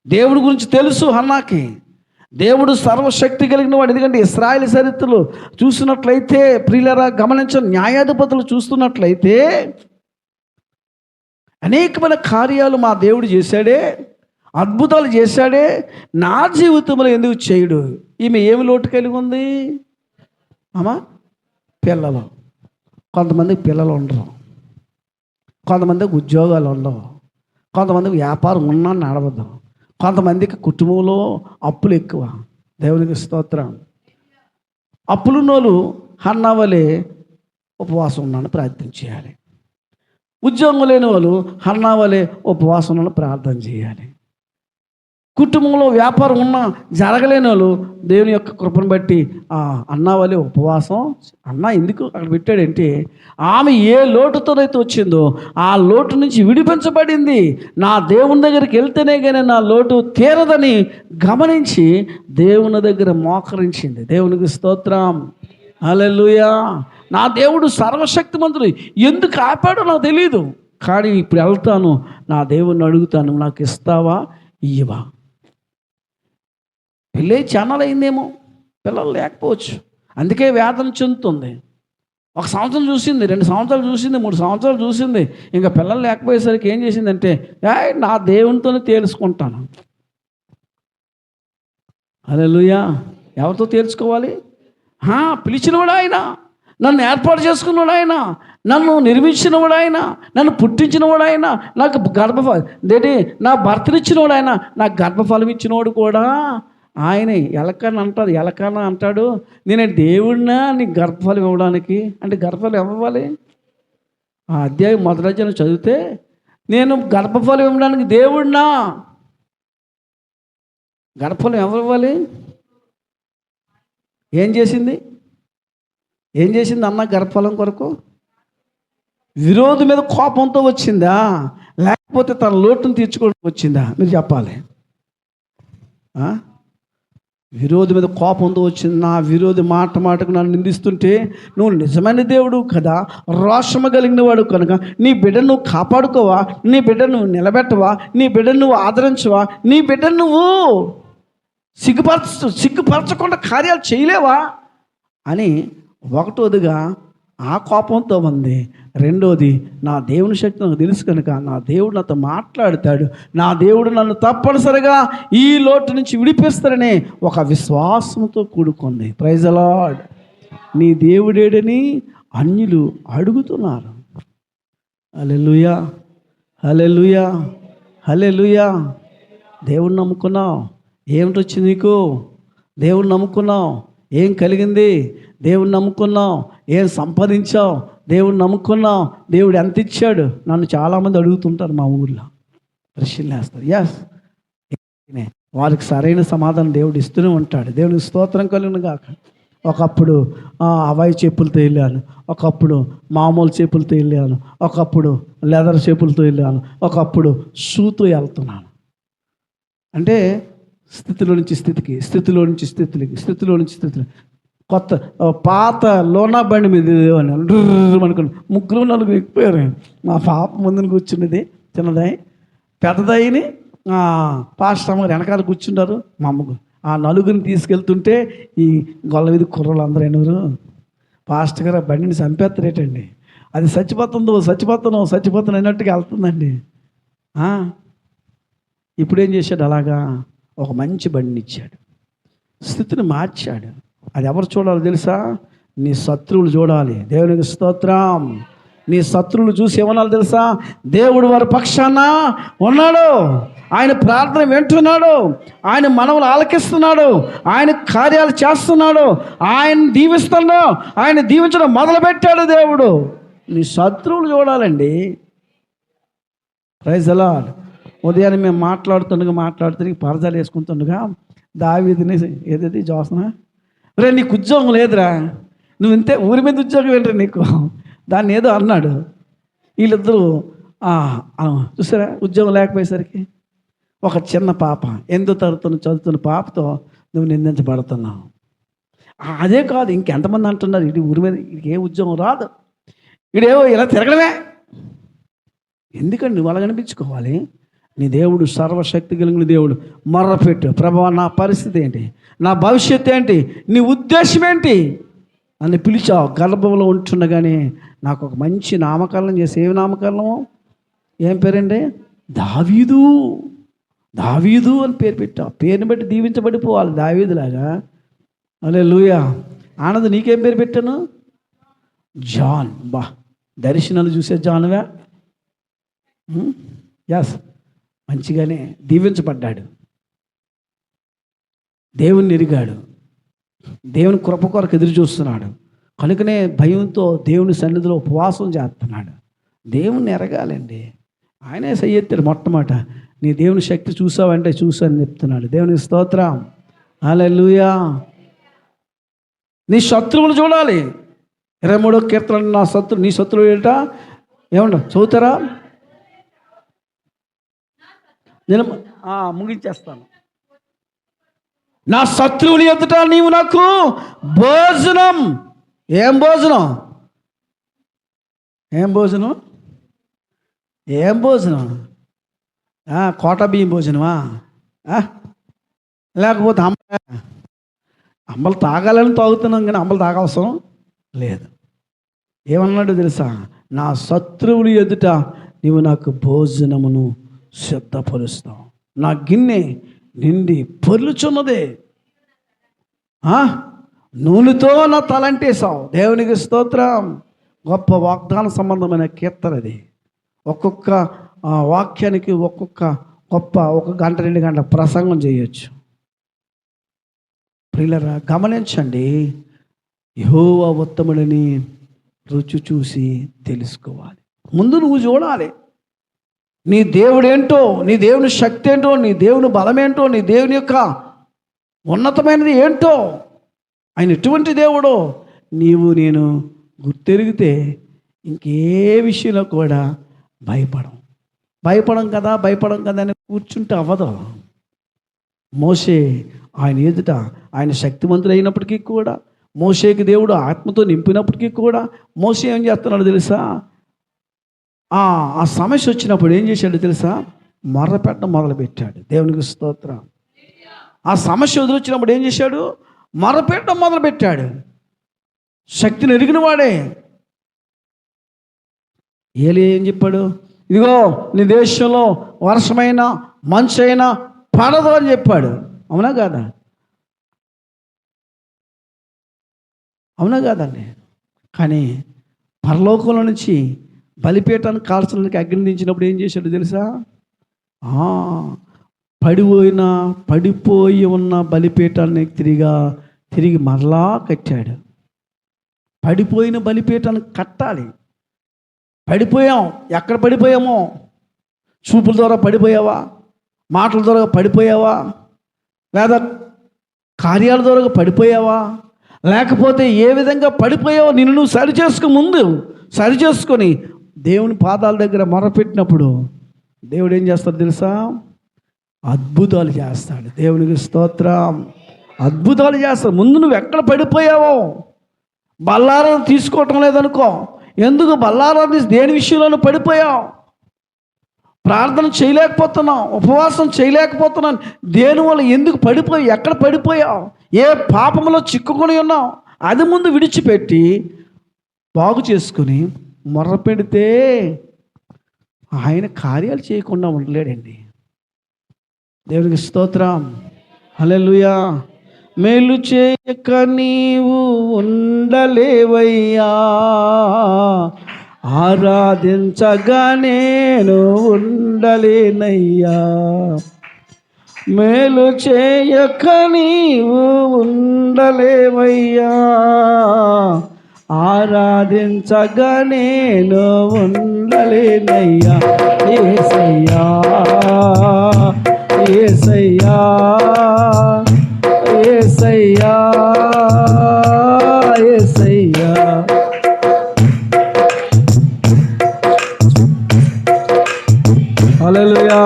దేవుడి గురించి తెలుసు హన్నాకి, దేవుడు సర్వశక్తి కలిగిన వాడు. ఎందుకంటే ఇశ్రాయేలు చరిత్రలు చూసినట్లయితే ప్రియులరా గమనించండి, న్యాయాధిపతులు చూస్తున్నట్లయితే అనేకమైన కార్యాలు మా దేవుడు చేశాడే, అద్భుతాలు చేశాడే, నా జీవితంలో ఎందుకు చేయడు? ఈమె ఏమి లోటు కలిగి ఉంది అమ్మా? పిల్లలు. కొంతమందికి పిల్లలు ఉండరు, కొంతమందికి ఉద్యోగాలు ఉండవు, కొంతమందికి వ్యాపారం ఉన్నా నడవదు, కొంతమందికి కుటుంబంలో అప్పులు ఎక్కువ. దేవునికి స్తోత్రం. అప్పులున్నోళ్ళు హన్నా వలె ఉపవాసం ఉన్నాను ప్రార్థన చేయాలి, ఉద్యోగం లేని వాళ్ళు హన్నా వలె ఉపవాసం ఉన్నాను ప్రార్థన చేయాలి, కుటుంబంలో వ్యాపారం ఉన్నా జరగలేని వాళ్ళు దేవుని యొక్క కృపను బట్టి అన్నా వలె ఉపవాసం. అన్న ఎందుకు అక్కడ పెట్టాడంటే ఆమె ఏ లోటుతోనైతే వచ్చిందో ఆ లోటు నుంచి విడిపించబడింది. నా దేవుని దగ్గరికి వెళ్తేనే కానీ నా లోటు తీరదని గమనించి దేవుని దగ్గర మోకరించింది. దేవునికి స్తోత్రం. హల్లెలూయా. నా దేవుడు సర్వశక్తిమంతుడు, ఎందుకు ఆపాడో నాకు తెలియదు, కానీ ఇప్పుడు వెళ్తాను, నా దేవుణ్ణి అడుగుతాను, నాకు ఇస్తావా ఇయ్యవా. పెళ్ళి ఛానల్ అయిందేమో, పిల్లలు లేకపోవచ్చు, అందుకే వేదన చెందుతుంది. 1 సంవత్సరం చూసింది, 2 సంవత్సరాలు చూసింది, 3 సంవత్సరాలు చూసింది, ఇంకా పిల్లలు లేకపోయేసరికి ఏం చేసిందంటే నా దేవునితోనే తేల్చుకుంటాను. హల్లెలూయా. ఎవరితో తేల్చుకోవాలి? పిలిచినవాడు ఆయన, నన్ను ఏర్పాటు చేసుకున్నాడు ఆయన, నన్ను నిర్మించినవాడు ఆయన, నన్ను పుట్టించినవాడు ఆయన, నాకు నా భర్తనిచ్చినవాడు ఆయన, నాకు గర్భఫలం ఇచ్చినవాడు కూడా ఆయనే. ఎలకన అంటాడు, నేను దేవుడినా నీకు గర్భఫలం ఇవ్వడానికి. అంటే గర్భఫలం ఇవ్వాలి. ఆ అధ్యాయం మొదటి అధ్యాయం చదివితే నేను గర్భఫలం ఇవ్వడానికి దేవుడినా. గర్భఫలం ఎవరు ఇవ్వాలి? ఏం చేసింది అన్న గర్భఫలం కొరకు? విరోధి మీద కోపంతో వచ్చిందా, లేకపోతే తన లోటును తీర్చుకోవడానికి వచ్చిందా? మీరు చెప్పాలి. విరోధి మీద కోపంతో వచ్చింది. నా విరోధి మాటకు నన్ను నిందిస్తుంటే నువ్వు నిజమైన దేవుడు కదా, రోషము కలిగిన వాడు కనుక నీ బిడ్డను నువ్వు కాపాడుకోవా, నీ బిడ్డను నువ్వు నిలబెట్టవా, నీ బిడ్డను నువ్వు ఆదరించవా, నీ బిడ్డను నువ్వు సిగ్గుపరచకుండా కార్యాలు చేయలేవా అని ఒకటోదిగా ఆ కోపంతో ఉంది. రెండోది, నా దేవుని శక్తి నాకు తెలుసు కనుక నా దేవుడు నాతో మాట్లాడతాడు, నా దేవుడు నన్ను తప్పనిసరిగా ఈ లోటు నుంచి విడిపిస్తాడనే ఒక విశ్వాసంతో కూడుకుంది. Praise the lord. నీ దేవుడేడని అన్యులు అడుగుతున్నారు. హల్లెలూయా, హల్లెలూయా, హల్లెలూయా. దేవుణ్ణి నమ్ముకున్నావు, ఏమిటి వచ్చింది నీకు? దేవుణ్ణి నమ్ముకున్నావు, ఏం కలిగింది? దేవుణ్ణి నమ్ముకున్నావు, ఏం సంపాదించావు? దేవుణ్ణి నమ్ముకున్నావు, దేవుడు ఎంత ఇచ్చాడు? నన్ను చాలామంది అడుగుతుంటారు మా ఊళ్ళో, ప్రశ్నలు వేస్తారు. ఎస్, వారికి సరైన సమాధానం దేవుడు ఇస్తూనే ఉంటాడు. దేవునికి స్తోత్రం కలుగును గాక. ఒకప్పుడు అవాయి చెప్పులతో వెళ్ళాను, ఒకప్పుడు మామూలు చెప్పులతో వెళ్ళాను, ఒకప్పుడు లెదర్ చెప్పులతో వెళ్ళాను, ఒకప్పుడు షూతో వెళ్తున్నాను. అంటే స్థితిలో నుంచి స్థితికి, స్థితిలో నుంచి స్థితికి, స్థితిలో నుంచి స్థితికి. కొత్త పాత లోనా బండి మీద అనుకుని ముగ్గురు నలుగురు ఎక్కిపోయారు. మా పాప ముందుని కూర్చున్నది చిన్నదాయి, పెద్దదాయిని పాస్టర్ అమ్మ వెనకాల కూర్చున్నారు. మా అమ్మకు ఆ నలుగురిని తీసుకెళ్తుంటే ఈ గొల్ల మీద కుర్రలు అందరూ అయినారు, పాస్టర్ గారు ఆ బండిని చంపేస్తారేటండి, అది చచ్చిపోతాను అన్నట్టుగా వెళ్తుందండి. ఇప్పుడేం చేశాడు? అలాగా ఒక మంచి బండిని ఇచ్చాడు, స్థితిని మార్చాడు. అది ఎవరు చూడాలి తెలుసా? నీ శత్రువులు చూడాలి. దేవునికి స్తోత్రం. నీ శత్రువులు చూసి ఏమనాలి తెలుసా? దేవుడు వారి పక్షాన ఉన్నాడు, ఆయన ప్రార్థన వింటున్నాడు, ఆయన మనవులు ఆలకిస్తున్నాడు, ఆయన కార్యాలు చేస్తున్నాడు, ఆయన దీవిస్తున్నాడు, ఆయన దీవించడం మొదలుపెట్టాడు దేవుడు. నీ శత్రువులు చూడాలండి. Praise the Lord. ఉదయాన్నే మేము మాట్లాడుతుండగా పరదాలు వేసుకుంటుండగా దావీదుని ఏదైతే జోసన, రే నీకు ఉద్యోగం లేదురా, నువ్వు ఇంతే ఊరి మీద ఉద్యోగం ఏంట్రా నీకు, దాన్ని ఏదో అన్నాడు. వీళ్ళిద్దరూ చూసారా, ఉద్యోగం లేకపోయేసరికి ఒక చిన్న పాప, 8వ తరగతి చదువుతున్న పాపతో నువ్వు నిందించబడుతున్నావు. అదే కాదు, ఇంకెంతమంది అంటున్నారు, ఇది ఊరి మీద ఇది ఏ ఉద్యోగం రాదు, ఇదేవో ఇలా తిరగడమే. ఎందుకండి నువ్వు అలా కనిపించుకోవాలి? నీ దేవుడు సర్వశక్తి కలిగిన దేవుడు. మొర్రపెట్టు, ప్రభువా నా పరిస్థితి ఏంటి, నా భవిష్యత్తు ఏంటి, నీ ఉద్దేశం ఏంటి అని పిలిచావు. గర్భంలో ఉంటుండగానే నాకు ఒక మంచి నామకరణం చేసి, ఏమి నామకరణము, ఏం పేరండి? దావీదు. దావీదు అని పేరు పెట్టావు. పేరుని బట్టి దీవించబడిపోవాలి దావీదులాగా. హల్లెలూయా. ఆనంద్ నీకేం పేరు పెట్టాను? జాన్. బా, దర్శనాలు చూసే జానువా? ఎస్, మంచిగానే దీవించబడ్డాడు, దేవుణ్ణి ఎరిగాడు, దేవుని కృప కొరకు ఎదురు చూస్తున్నాడు, కనుకనే భయంతో దేవుని సన్నిధిలో ఉపవాసం చేస్తున్నాడు. దేవుణ్ణి ఎరగాలండి. ఆయనే సయ్యెత్తాడు మొట్టమొదట. నీ దేవుని శక్తి చూసావంటే చూసాను చెప్తున్నాడు. దేవునికి స్తోత్రం. హల్లెలూయా. నీ శత్రువులు చూడాలి. 23వ కీర్తన, నీ శత్రువు ఏంట ఏమంట చదువుతారా? నేను ముగించేస్తాను. నా శత్రువులు ఎదుట నీవు నాకు భోజనం. ఏం భోజనం? ఏం భోజనం? ఏం భోజనం? కోట బియ్యం భోజనమా? లేకపోతే అంబలు తాగాలని తాగుతున్నాం, కానీ అంబలు తాగవసరం లేదు. ఏమన్నాడు తెలుసా? నా శత్రువులు ఎదుట నీవు నాకు భోజనమును సిద్ధపరుస్తావు, నా గిన్నె నిండి పొర్లుచున్నదే, నూనెతో నా తలంటేసావు. దేవునికి స్తోత్రం. గొప్ప వాగ్దాన సంబంధమైన కీర్తన అది. ఒక్కొక్క వాక్యానికి ఒక్కొక్క గొప్ప 1 గంట 2 గంటల ప్రసంగం చేయొచ్చు. ప్రియులారా గమనించండి, యెహోవా ఉత్తముడని రుచి చూసి తెలుసుకోవాలి. ముందు నువ్వు చూడాలి నీ దేవుడు ఏంటో, నీ దేవుని శక్తి ఏంటో, నీ దేవుని బలమేంటో, నీ దేవుని యొక్క ఉన్నతమైనది ఏంటో, ఆయన ఎటువంటి దేవుడో నేను గుర్తెరిగితే ఇంకే విషయంలో కూడా భయపడం కదా అని కూర్చుంటే అవ్వదు. మోషే ఆయన ఎదుట ఆయన శక్తివంతుడు అయినప్పటికీ కూడా, మోషేకి దేవుడు ఆత్మతో నింపినప్పటికీ కూడా మోషే ఏం చేస్తున్నాడు తెలుసా? ఆ సమస్య వచ్చినప్పుడు ఏం చేశాడు తెలుసా? మొర్రపెట్టడం మొదలుపెట్టాడు. దేవునికి స్తోత్రం. ఆ సమస్య ఎదురొచ్చినప్పుడు ఏం చేశాడు? మొరపెట్టడం మొదలుపెట్టాడు. శక్తిని ఎరిగిన వాడే. ఏలీ ఏం చెప్పాడు? ఇదిగో నీ దేశంలో వర్షమైనా మంచైనా పడదు అని చెప్పాడు. అవునా కాదా? అవునా కాదండి? కానీ పరలోకంలో నుంచి బలిపీఠాన్ని కాల్చడానికి అగ్ని దించినప్పుడు ఏం చేశాడు తెలుసా? పడిపోయి ఉన్న బలిపీఠాన్ని తిరిగి మరలా కట్టాడు. పడిపోయిన బలిపీఠాన్ని కట్టాలి. పడిపోయాం. ఎక్కడ పడిపోయామో? చూపుల ద్వారా పడిపోయావా? మాటల ద్వారా పడిపోయావా? లేదా కార్యాల ద్వారా పడిపోయావా? లేకపోతే ఏ విధంగా పడిపోయావో నిన్ను నువ్వు సరిచేసుకొని దేవుని పాదాల దగ్గర మొరపెట్టినప్పుడు దేవుడు ఏం చేస్తాడు తెలుసా? అద్భుతాలు చేస్తాడు. దేవునికి స్తోత్రం. అద్భుతాలు చేస్తాడు. ముందు నువ్వు ఎక్కడ పడిపోయావో, బల్లారాన్ని తీసుకోవటం లేదనుకో. ఎందుకు బల్లారాన్ని దేని విషయంలోనూ పడిపోయావు? ప్రార్థన చేయలేకపోతున్నావు, ఉపవాసం చేయలేకపోతున్నాను, దేనివల్ల ఎందుకు పడిపోయి, ఎక్కడ పడిపోయావు? ఏ పాపంలో చిక్కుకొని ఉన్నావు? అది ముందు విడిచిపెట్టి బాగు చేసుకుని మొర్ర పెడితే ఆయన కార్యాలు చేయకుండా ఉండలేడండి. దేవునికి స్తోత్రం. హల్లెలూయా. మేలు చేయక నీవు ఉండలేవయ్యా, ఆరాధించగా నేను ఉండలేనయ్యా. మేలు చేయక నీవు ఉండలేవయ్యా, ఆరాధించగా నేను ఉండలేనయ్యా. యేసయ్యా, యేసయ్యా, యేసయ్యా, యేసయ్యా. హల్లెలూయా.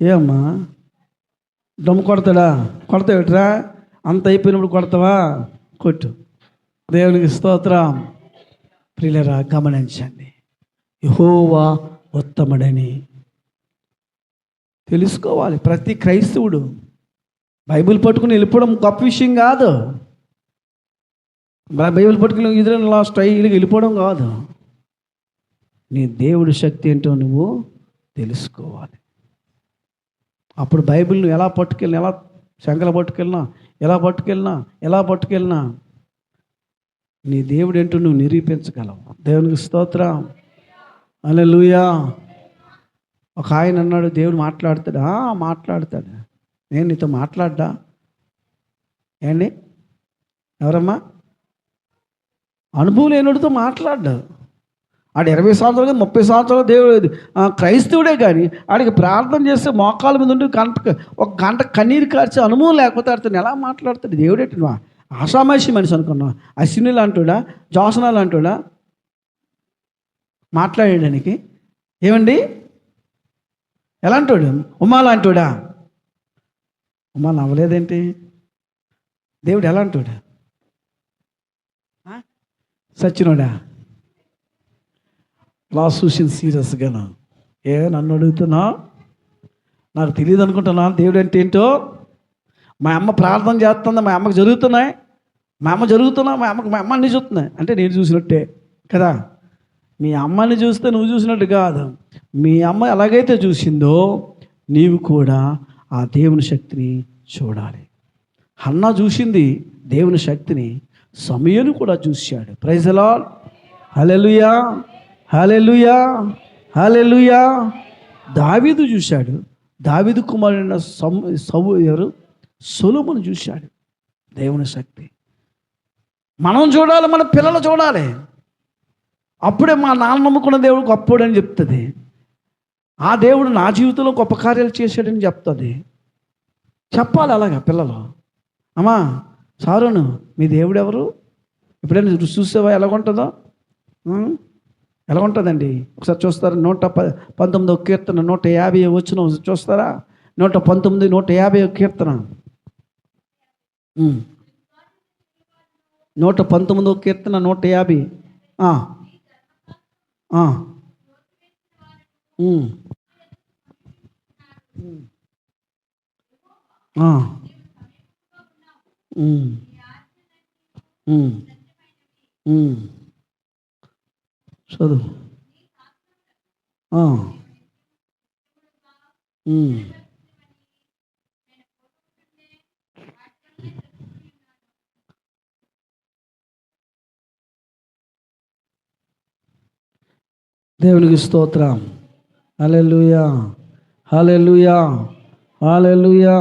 ఏమ్మా దమ్ము కొడతావేట్రా? అంత అయిపోయినప్పుడు కొడతావా? కొట్టు. దేవునికి స్తోత్రం. ప్రియులరా, గమనించండి. యెహోవా ఉత్తముడని తెలుసుకోవాలి ప్రతి క్రైస్తవుడు. బైబిల్ పట్టుకుని వెళ్ళిపోవడం గొప్ప విషయం కాదు. బైబిల్ పట్టుకుని ఇదిలో స్టైల్గా వెళ్ళిపోవడం కాదు. నీ దేవుడి శక్తి ఏంటో నువ్వు తెలుసుకోవాలి. అప్పుడు బైబిల్ నువ్వు ఎలా పట్టుకెళ్ళినా, ఎలా శంకల ఎలా పట్టుకెళ్ళినా నీ దేవుడు ఏంటో నువ్వు నిరూపించగలవు. దేవునికి స్తోత్రం. హల్లెలూయా. ఒక ఆయన అన్నాడు, దేవుడు మాట్లాడతాడా? మాట్లాడతాడు. నేను నీతో మాట్లాడ్డా? ఏండి ఎవరమ్మా? అనుభవం లేనుడితో మాట్లాడ్డా? ఆడు 20 సంవత్సరాలు 30 సంవత్సరాలు దేవుడు క్రైస్తవుడే, కానీ ఆడికి ప్రార్థన చేస్తే మోకాల మీద ఉండి ఒక గంట కన్నీరు కార్చే అనుభవం లేకపోతే ఆడితో ఎలా మాట్లాడతాడు? దేవుడేంటి ఆషామాషి మనిషి అనుకున్నావు? అశ్విని లాంటివాడా? జోసన లాంటివాడా మాట్లాడడానికి? ఏమండి ఎలాంటివాడు? ఉమా లాంటివాడా? ఉమా నవ్వలేదేంటి? దేవుడు ఎలాంటివాడు? సచ్చినోడా? లాస్ చూసింది సీరియస్గాను. నన్ను అడుగుతున్నా? నాకు తెలియదు అనుకుంటున్నా దేవుడు అంటే ఏంటో. మా అమ్మ ప్రార్థన చేస్తుంది, మా అమ్మకి జరుగుతున్నాయి, మా అమ్మ అన్నీ చూస్తున్నాయి అంటే నేను చూసినట్టే కదా. మీ అమ్మని చూస్తే నువ్వు చూసినట్టు కాదు. మీ అమ్మ ఎలాగైతే చూసిందో నీవు కూడా ఆ దేవుని శక్తిని చూడాలి. హన్నా చూసింది దేవుని శక్తిని, సమయను కూడా చూశాడు. Praise the lord. Hallelujah, hallelujah, hallelujah. Daveedu చూశాడు. దావీదు కుమారుడైన సొలొమోను చూశాడు దేవుని శక్తి. మనం చూడాలి, మన పిల్లలు చూడాలి. అప్పుడే మా నాన్న నమ్ముకున్న దేవుడు గొప్పోడని చెప్తుంది. ఆ దేవుడు నా జీవితంలో గొప్ప కార్యాలు చేశాడని చెప్తుంది. చెప్పాలి అలాగా పిల్లలు. అమ్మా సారును, మీ దేవుడు ఎవరు? ఎప్పుడైనా చూసావా ఎలాగుంటుందో? ఎలాగుంటుందండి? ఒకసారి చూస్తారా? 119 కీర్తన 150 వచ్చిన చూస్తారా? 119 150 కీర్తన 119 కీర్తన 150. ఆ, ఉమ్, ఉమ్, ఉమ్. చదువు. ఆ, ఉమ్. దేవునికి స్తోత్రం. హల్లెలూయా, హల్లెలూయా, హల్లెలూయా.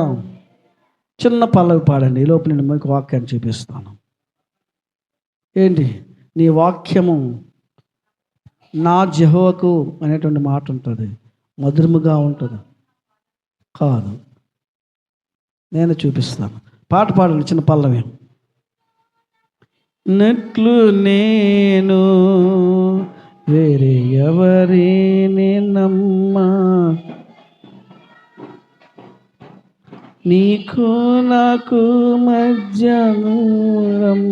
చిన్న పల్లవి పాడండి. ఈ లోపు నేను మీకు వాక్యాన్ని చూపిస్తాను. ఏంటి? నీ వాక్యము నా జెహోవాకు అనేటువంటి మాట ఉంటుంది. మధురముగా ఉంటుంది కాదు. నేను చూపిస్తాను. పాట పాడండి, చిన్న పల్లవి. నట్లు నేను వేరే ఎవరిని నమ్మా, నీకు నాకు మధ్య దూరం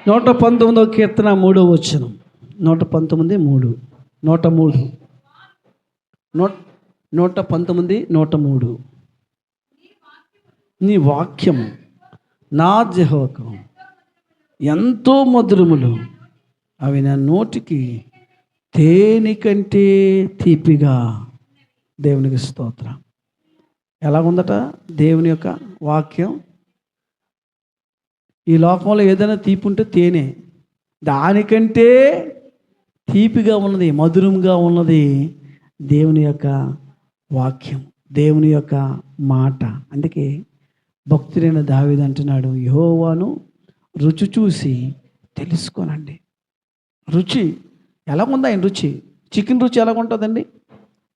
నూట 19వ కీర్తన 3వ వచనం. 119, 3. 103. 119, 103. నీ వాక్యము నా జెహోవాకు ఎంతో మధురములు, అవి నా నోటికి తేనె కంటే తీపిగా. దేవునికి స్తోత్రం. ఎలాగుందట దేవుని యొక్క వాక్యం? ఈ లోకంలో ఏదైనా తీపి ఉంటే తేనె, దానికంటే తీపిగా ఉన్నది, మధురంగా ఉన్నది దేవుని యొక్క వాక్యం, దేవుని యొక్క మాట. అందుకే భక్తుడైన దావీదు అంటున్నాడు, యెహోవాను రుచి చూసి తెలుసుకోనండి. రుచి ఎలాగుంది ఆయన రుచి? చికెన్ రుచి ఎలాగుంటుందండి?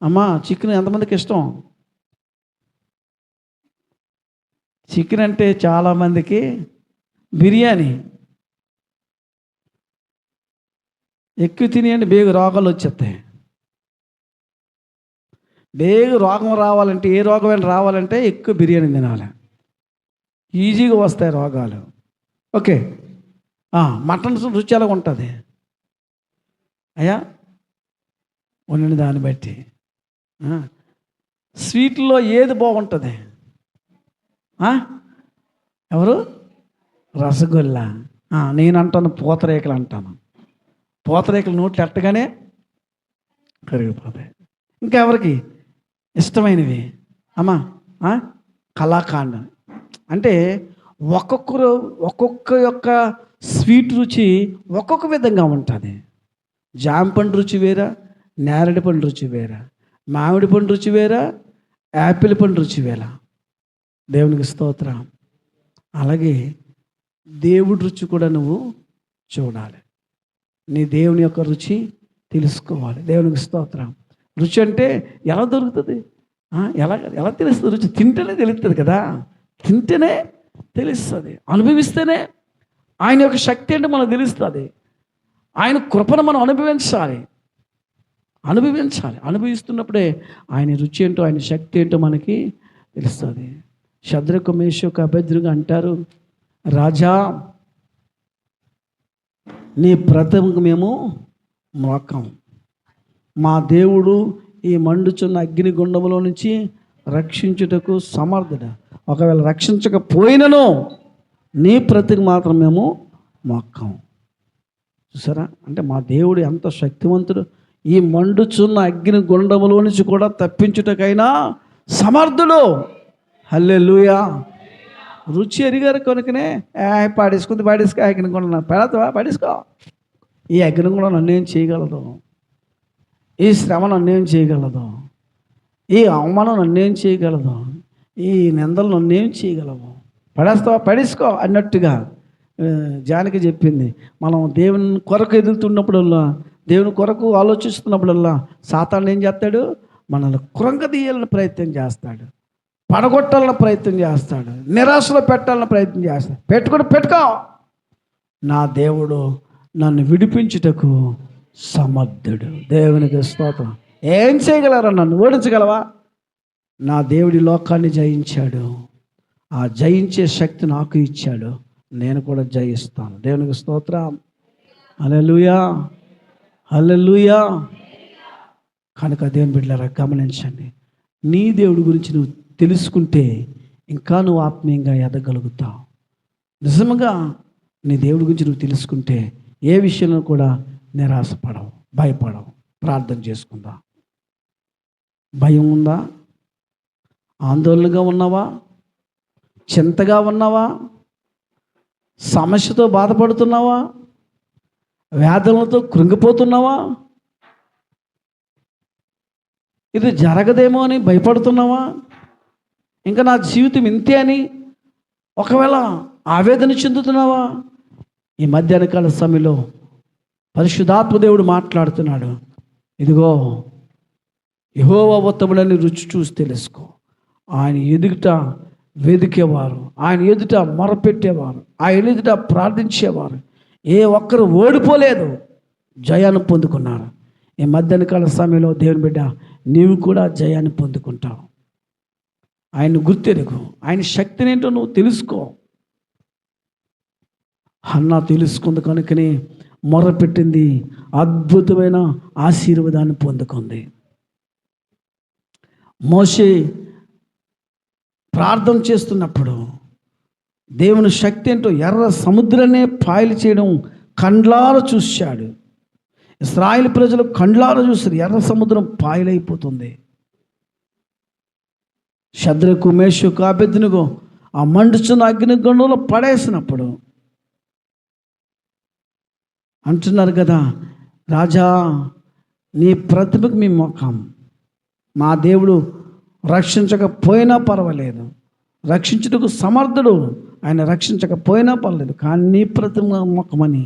అమ్మా, చికెన్ ఎంతమందికి ఇష్టం? చికెన్ అంటే చాలామందికి బిర్యానీ ఎక్కువ తినేయండి, బేగు రోగాలు వచ్చేస్తాయి. బేగు రోగం రావాలంటే, ఏ రోగమైనా రావాలంటే ఎక్కువ బిర్యానీ తినాలి, ఈజీగా వస్తాయి రోగాలు. ఓకే, మటన్ రుచి ఎలా ఉంటుంది అయ్యా? వండిన దాన్ని బట్టి. స్వీట్లో ఏది బాగుంటుంది? ఎవరు? రసగుల్లా. నేను అంటాను పూతరేకులు అంటాను. పూతరేకులు నోట్లు ఎట్టగానే కరిగిపోతాయి. ఇంకా ఎవరికి ఇష్టమైనవి? అమ్మా, కలాకాండ్. అంటే ఒక్కొక్క యొక్క స్వీట్ రుచి ఒక్కొక్క విధంగా ఉంటుంది. జామ పండు రుచి వేరా, నేరేడు పండు రుచి వేరా, మామిడి పండు రుచి వేరా, యాపిల్ పండు రుచి వేరా. దేవునికి స్తోత్రం. అలాగే దేవుడి రుచి కూడా నువ్వు చూడాలి. నీ దేవుని యొక్క రుచి తెలుసుకోవాలి. దేవునికి స్తోత్రం. రుచి అంటే ఎలా దొరుకుతుంది? ఎలా తెలుస్తుంది? రుచి తింటేనే తెలుస్తుంది కదా. తింటేనే తెలుస్తుంది, అనుభవిస్తేనే ఆయన యొక్క శక్తి అంటే మనకు తెలుస్తుంది. ఆయన కృపను మనం అనుభవించాలి. అనుభవిస్తున్నప్పుడే ఆయన రుచి ఏంటో, ఆయన శక్తి ఏంటో మనకి తెలుస్తుంది. శద్రకు మేషకు అబేద్నెగో అంటారు, రాజా నీ ప్రతిమకు మేము మోకం, మా దేవుడు ఈ మండుచున్న అగ్ని గుండములో నుంచి రక్షించుటకు సమర్థుడు. ఒకవేళ రక్షించకపోయినను నీ ప్రతికి మాత్రం మేము మోక్కం. చూసారా, అంటే మా దేవుడు ఎంత శక్తివంతుడు, ఈ మండుచున్న అగ్ని గుండములో నుంచి కూడా తప్పించుటకైనా సమర్థుడు. హల్లెలూయా. రుచి ఎరిగారు కనుకనే పాడేసుకో అగ్ని గుండ పెడతావా, పడేసుకో. ఈ అగ్ని గుండ నన్నేం చేయగలదు, ఈ శ్రమ నన్నేం చేయగలదు, ఈ అవమానం నన్నేం చేయగలదు, ఈ నిందలు నన్నేం చేయగలవు, పడేస్తావా పడేసుకో అన్నట్టుగా జానకి చెప్పింది. మనం దేవుని కొరకు ఎదుగుతున్నప్పుడల్లా, దేవుని కొరకు ఆలోచిస్తున్నప్పుడల్లా సాతాను ఏం చేస్తాడు, మనల్ని కృంగదీయాలని ప్రయత్నం చేస్తాడు, పడగొట్టాలని ప్రయత్నం చేస్తాడు, నిరాశలో పెట్టాలని ప్రయత్నం చేస్తాడు. పెట్టుకో. నా దేవుడు నన్ను విడిపించుటకు సమర్థుడు. దేవునికి స్తోత్రం. ఏం చేయగలరా, నన్ను ఓడించగలవా? నా దేవుడి లోకాన్ని జయించాడు, ఆ జయించే శక్తి నాకు ఇచ్చాడు, నేను కూడా జయిస్తాను. దేవునికి స్తోత్రం. హల్లెలూయా, హల్లెలూయా. కనుక దేవుని బిడ్డలారా గమనించండి, నీ దేవుడి గురించి నువ్వు తెలుసుకుంటే ఇంకా నువ్వు ఆత్మీయంగా ఎదగలుగుతావు. నిజంగా నీ దేవుడి గురించి నువ్వు తెలుసుకుంటే ఏ విషయంలో కూడా నిరాశపడవు, భయపడవు. ప్రార్థన చేసుకుందా. భయం ఉందా? ఆందోళనగా ఉన్నావా? చింతగా ఉన్నావా? సమస్యతో బాధపడుతున్నావా? వేదనలతో కృంగిపోతున్నావా? ఇది జరగదేమో అని భయపడుతున్నావా? ఇంకా నా జీవితం ఇంతే అని ఒకవేళ ఆవేదన చెందుతున్నావా? ఈ మధ్యాహ్న కాల సమయంలో పరిశుద్ధాత్మ దేవుడు మాట్లాడుతున్నాడు. ఇదిగో యెహోవా ఉత్తముడని రుచి చూసి తెలుసుకో. ఆయన ఎదుట వెదికేవారు, ఆయన ఎదుట మొరపెట్టేవారు, ఆయన ఎదుట ప్రార్థించేవారు ఏ ఒక్కరు ఓడిపోలేదు, జయాన్ని పొందుకున్నారు. ఈ మధ్యాహ్న కాల సమయంలో దేవుని బిడ్డ నీవు కూడా జయాన్ని పొందుకుంటావు. ఆయన గుర్తెరుగు, ఆయన శక్తిని ఏంటో నువ్వు తెలుసుకో. హన్నా తెలుసుకుంది కనుకనే మొరపెట్టింది, అద్భుతమైన ఆశీర్వాదాన్ని పొందుకుంది. మోషే ప్రార్థన చేస్తున్నప్పుడు దేవుని శక్తి ఏంటో ఎర్ర సముద్రాన్నే పాయలు చేయడం కండ్లారా చూశాడు. ఇశ్రాయేలు ప్రజలు కండ్లారా చూస్తారు, ఎర్ర సముద్రం పాయలైపోతుంది. శద్రకు మేషకు అబేద్నెగో ఆ మండుచున్న అగ్నిగుండంలో పడేసినప్పుడు అంటున్నారు కదా, రాజా నీ ప్రతిభకు మీ మొక్కం, మా దేవుడు రక్షించకపోయినా పర్వాలేదు, రక్షించుటకు సమర్థుడు, ఆయన రక్షించకపోయినా పర్లేదు, కానీ నీ ప్రతిమ మొక్కమని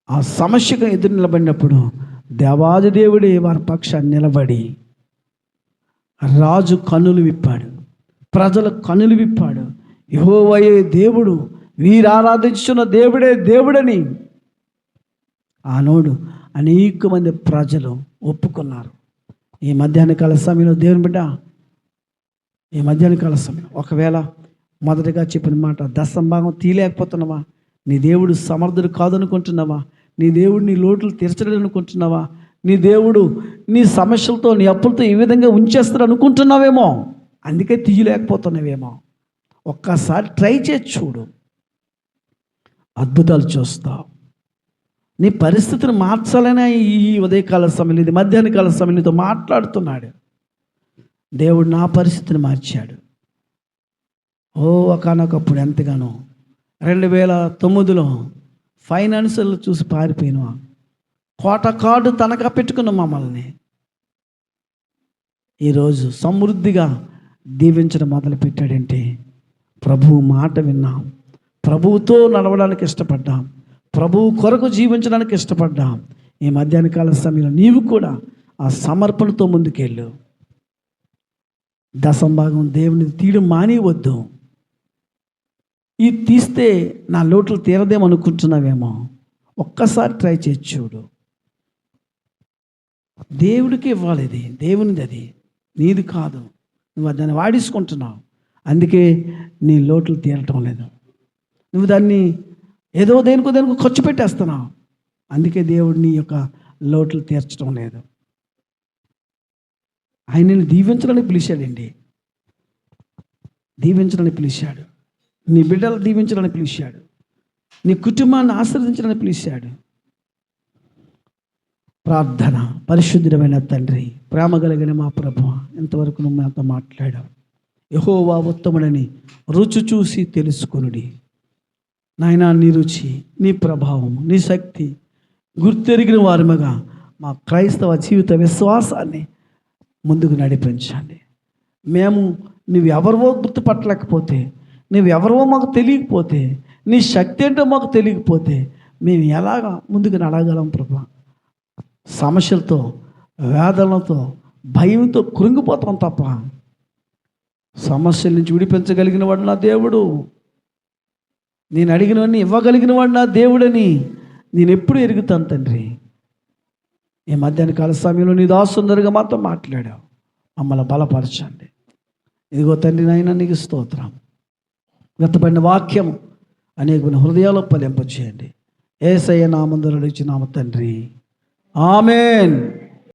ఆ సమస్యకు ఎదురు నిలబడినప్పుడు దేవాది దేవుడే వారి పక్షాన్ని నిలబడి రాజు కన్నులు విప్పాడు, ప్రజల కన్నులు విప్పాడు. యెహోవాయే దేవుడు, వీరు ఆరాధించున్న దేవుడే దేవుడని ఆనాడు అనేక మంది ప్రజలు ఒప్పుకున్నారు. ఈ మధ్యాహ్న కాల సమయంలో దేవుని బిడ్డ, ఈ మధ్యాహ్న కాల సమయం ఒకవేళ మొదటగా చెప్పిన మాట దశంభాగం తీయలేకపోతున్నావా? నీ దేవుడు సమర్థుడు కాదనుకుంటున్నావా? నీ దేవుడు నీ లోటులు తీర్చలేడు అనుకుంటున్నావా? నీ దేవుడు నీ సమస్యలతో నీ అప్పులతో ఈ విధంగా ఉంచేస్తాడు అనుకుంటున్నావేమో, అందుకే తీయలేకపోతున్నావేమో. ఒక్కసారి ట్రై చేసి చూడు, అద్భుతాలు చూస్తావు. నీ పరిస్థితిని మార్చాలనే ఈ ఉదయకాల సమయంలో, ఇది మధ్యాహ్న కాల సమయంలో మాట్లాడుతున్నాడు. దేవుడు నా పరిస్థితిని మార్చాడు. ఒకనొకప్పుడు ఎంతగానో 2009లో ఫైనాన్షియల్ చూసి పారిపోయిన కోట కార్డు తనఖా పెట్టుకున్న మమ్మల్ని ఈరోజు సమృద్ధిగా దీవించడం మొదలుపెట్టాడంటే ప్రభువు మాట విన్నాం, ప్రభువుతో నడవడానికి ఇష్టపడ్డాం, ప్రభువు కొరకు జీవించడానికి ఇష్టపడ్డాం. ఈ మధ్యాహ్న కాల సమయంలో నీవు కూడా ఆ సమర్పణతో ముందుకెళ్ళు. దశంభాగం దేవుని తీయడం మానేవద్దు. ఈ తీస్తే నా లోట్లు తీరదేమనుకుంటున్నావేమో, ఒక్కసారి ట్రై చేసి చూడు. దేవుడికి ఇవ్వాలి, ఇది దేవునిది, అది నీది కాదు. నువ్వు దాన్ని వాడేసుకుంటున్నావు. అందుకే నీ లోట్లు తీరటం లేదు. నువ్వు దాన్ని ఏదో దేనికో ఖర్చు పెట్టేస్తున్నావు. అందుకే దేవుడు నీ యొక్క లోట్లు తీర్చడం లేదు. ఆయన నిన్ను దీవించడానికి పిలిచాడండి. దీవించడానికి పిలిచాడు. నీ బిడ్డలు దీవించడానికి పిలిచాడు. నీ కుటుంబాన్ని ఆశీర్వదించడానికి పిలిచాడు. ప్రార్థన. పరిశుద్ధమైన తండ్రి, ప్రేమ కలిగిన మా ప్రభువా, ఇంతవరకు నువ్వు మాతో మాట్లాడావు. యెహోవా ఉత్తముడని రుచి చూసి తెలుసుకొనుడి. నాయనా, నీ రుచి, నీ ప్రభావం, నీ శక్తి గుర్తెరిగిన వారముగా మా క్రైస్తవ జీవిత విశ్వాసాన్ని ముందుకు నడిపించండి. మేము నువ్వెవరో గుర్తుపట్టలేకపోతే, నువ్వెవరో మాకు తెలియకపోతే, నీ శక్తి ఏంటో మాకు తెలియకపోతే మేము ఎలాగ ముందుకు నడగలం ప్రభా? సమస్యలతో, వేదనలతో, భయంతో కృంగిపోతాం తప్ప సమస్యల నుంచి విడిపించగలిగిన వాడు నా దేవుడు, నేను అడిగినవన్నీ ఇవ్వగలిగిన వాడు నా దేవుడని నేను ఎప్పుడు ఎరుగుతాను తండ్రి. ఈ మధ్యాహ్న కాల సమయంలో నీ దాసుందరుగా మాతో మాట్లాడావు. మమ్మల్ని బలపరచండి. ఇదిగో తండ్రి నాయన, నీకు స్తోత్రం. వ్యక్తపడిన వాక్యం అనేకమైన హృదయాల్లో ఫలింపచేయండి. యేసయ్య నామములో అడుగుచున్నాము తండ్రి, ఆమేన్.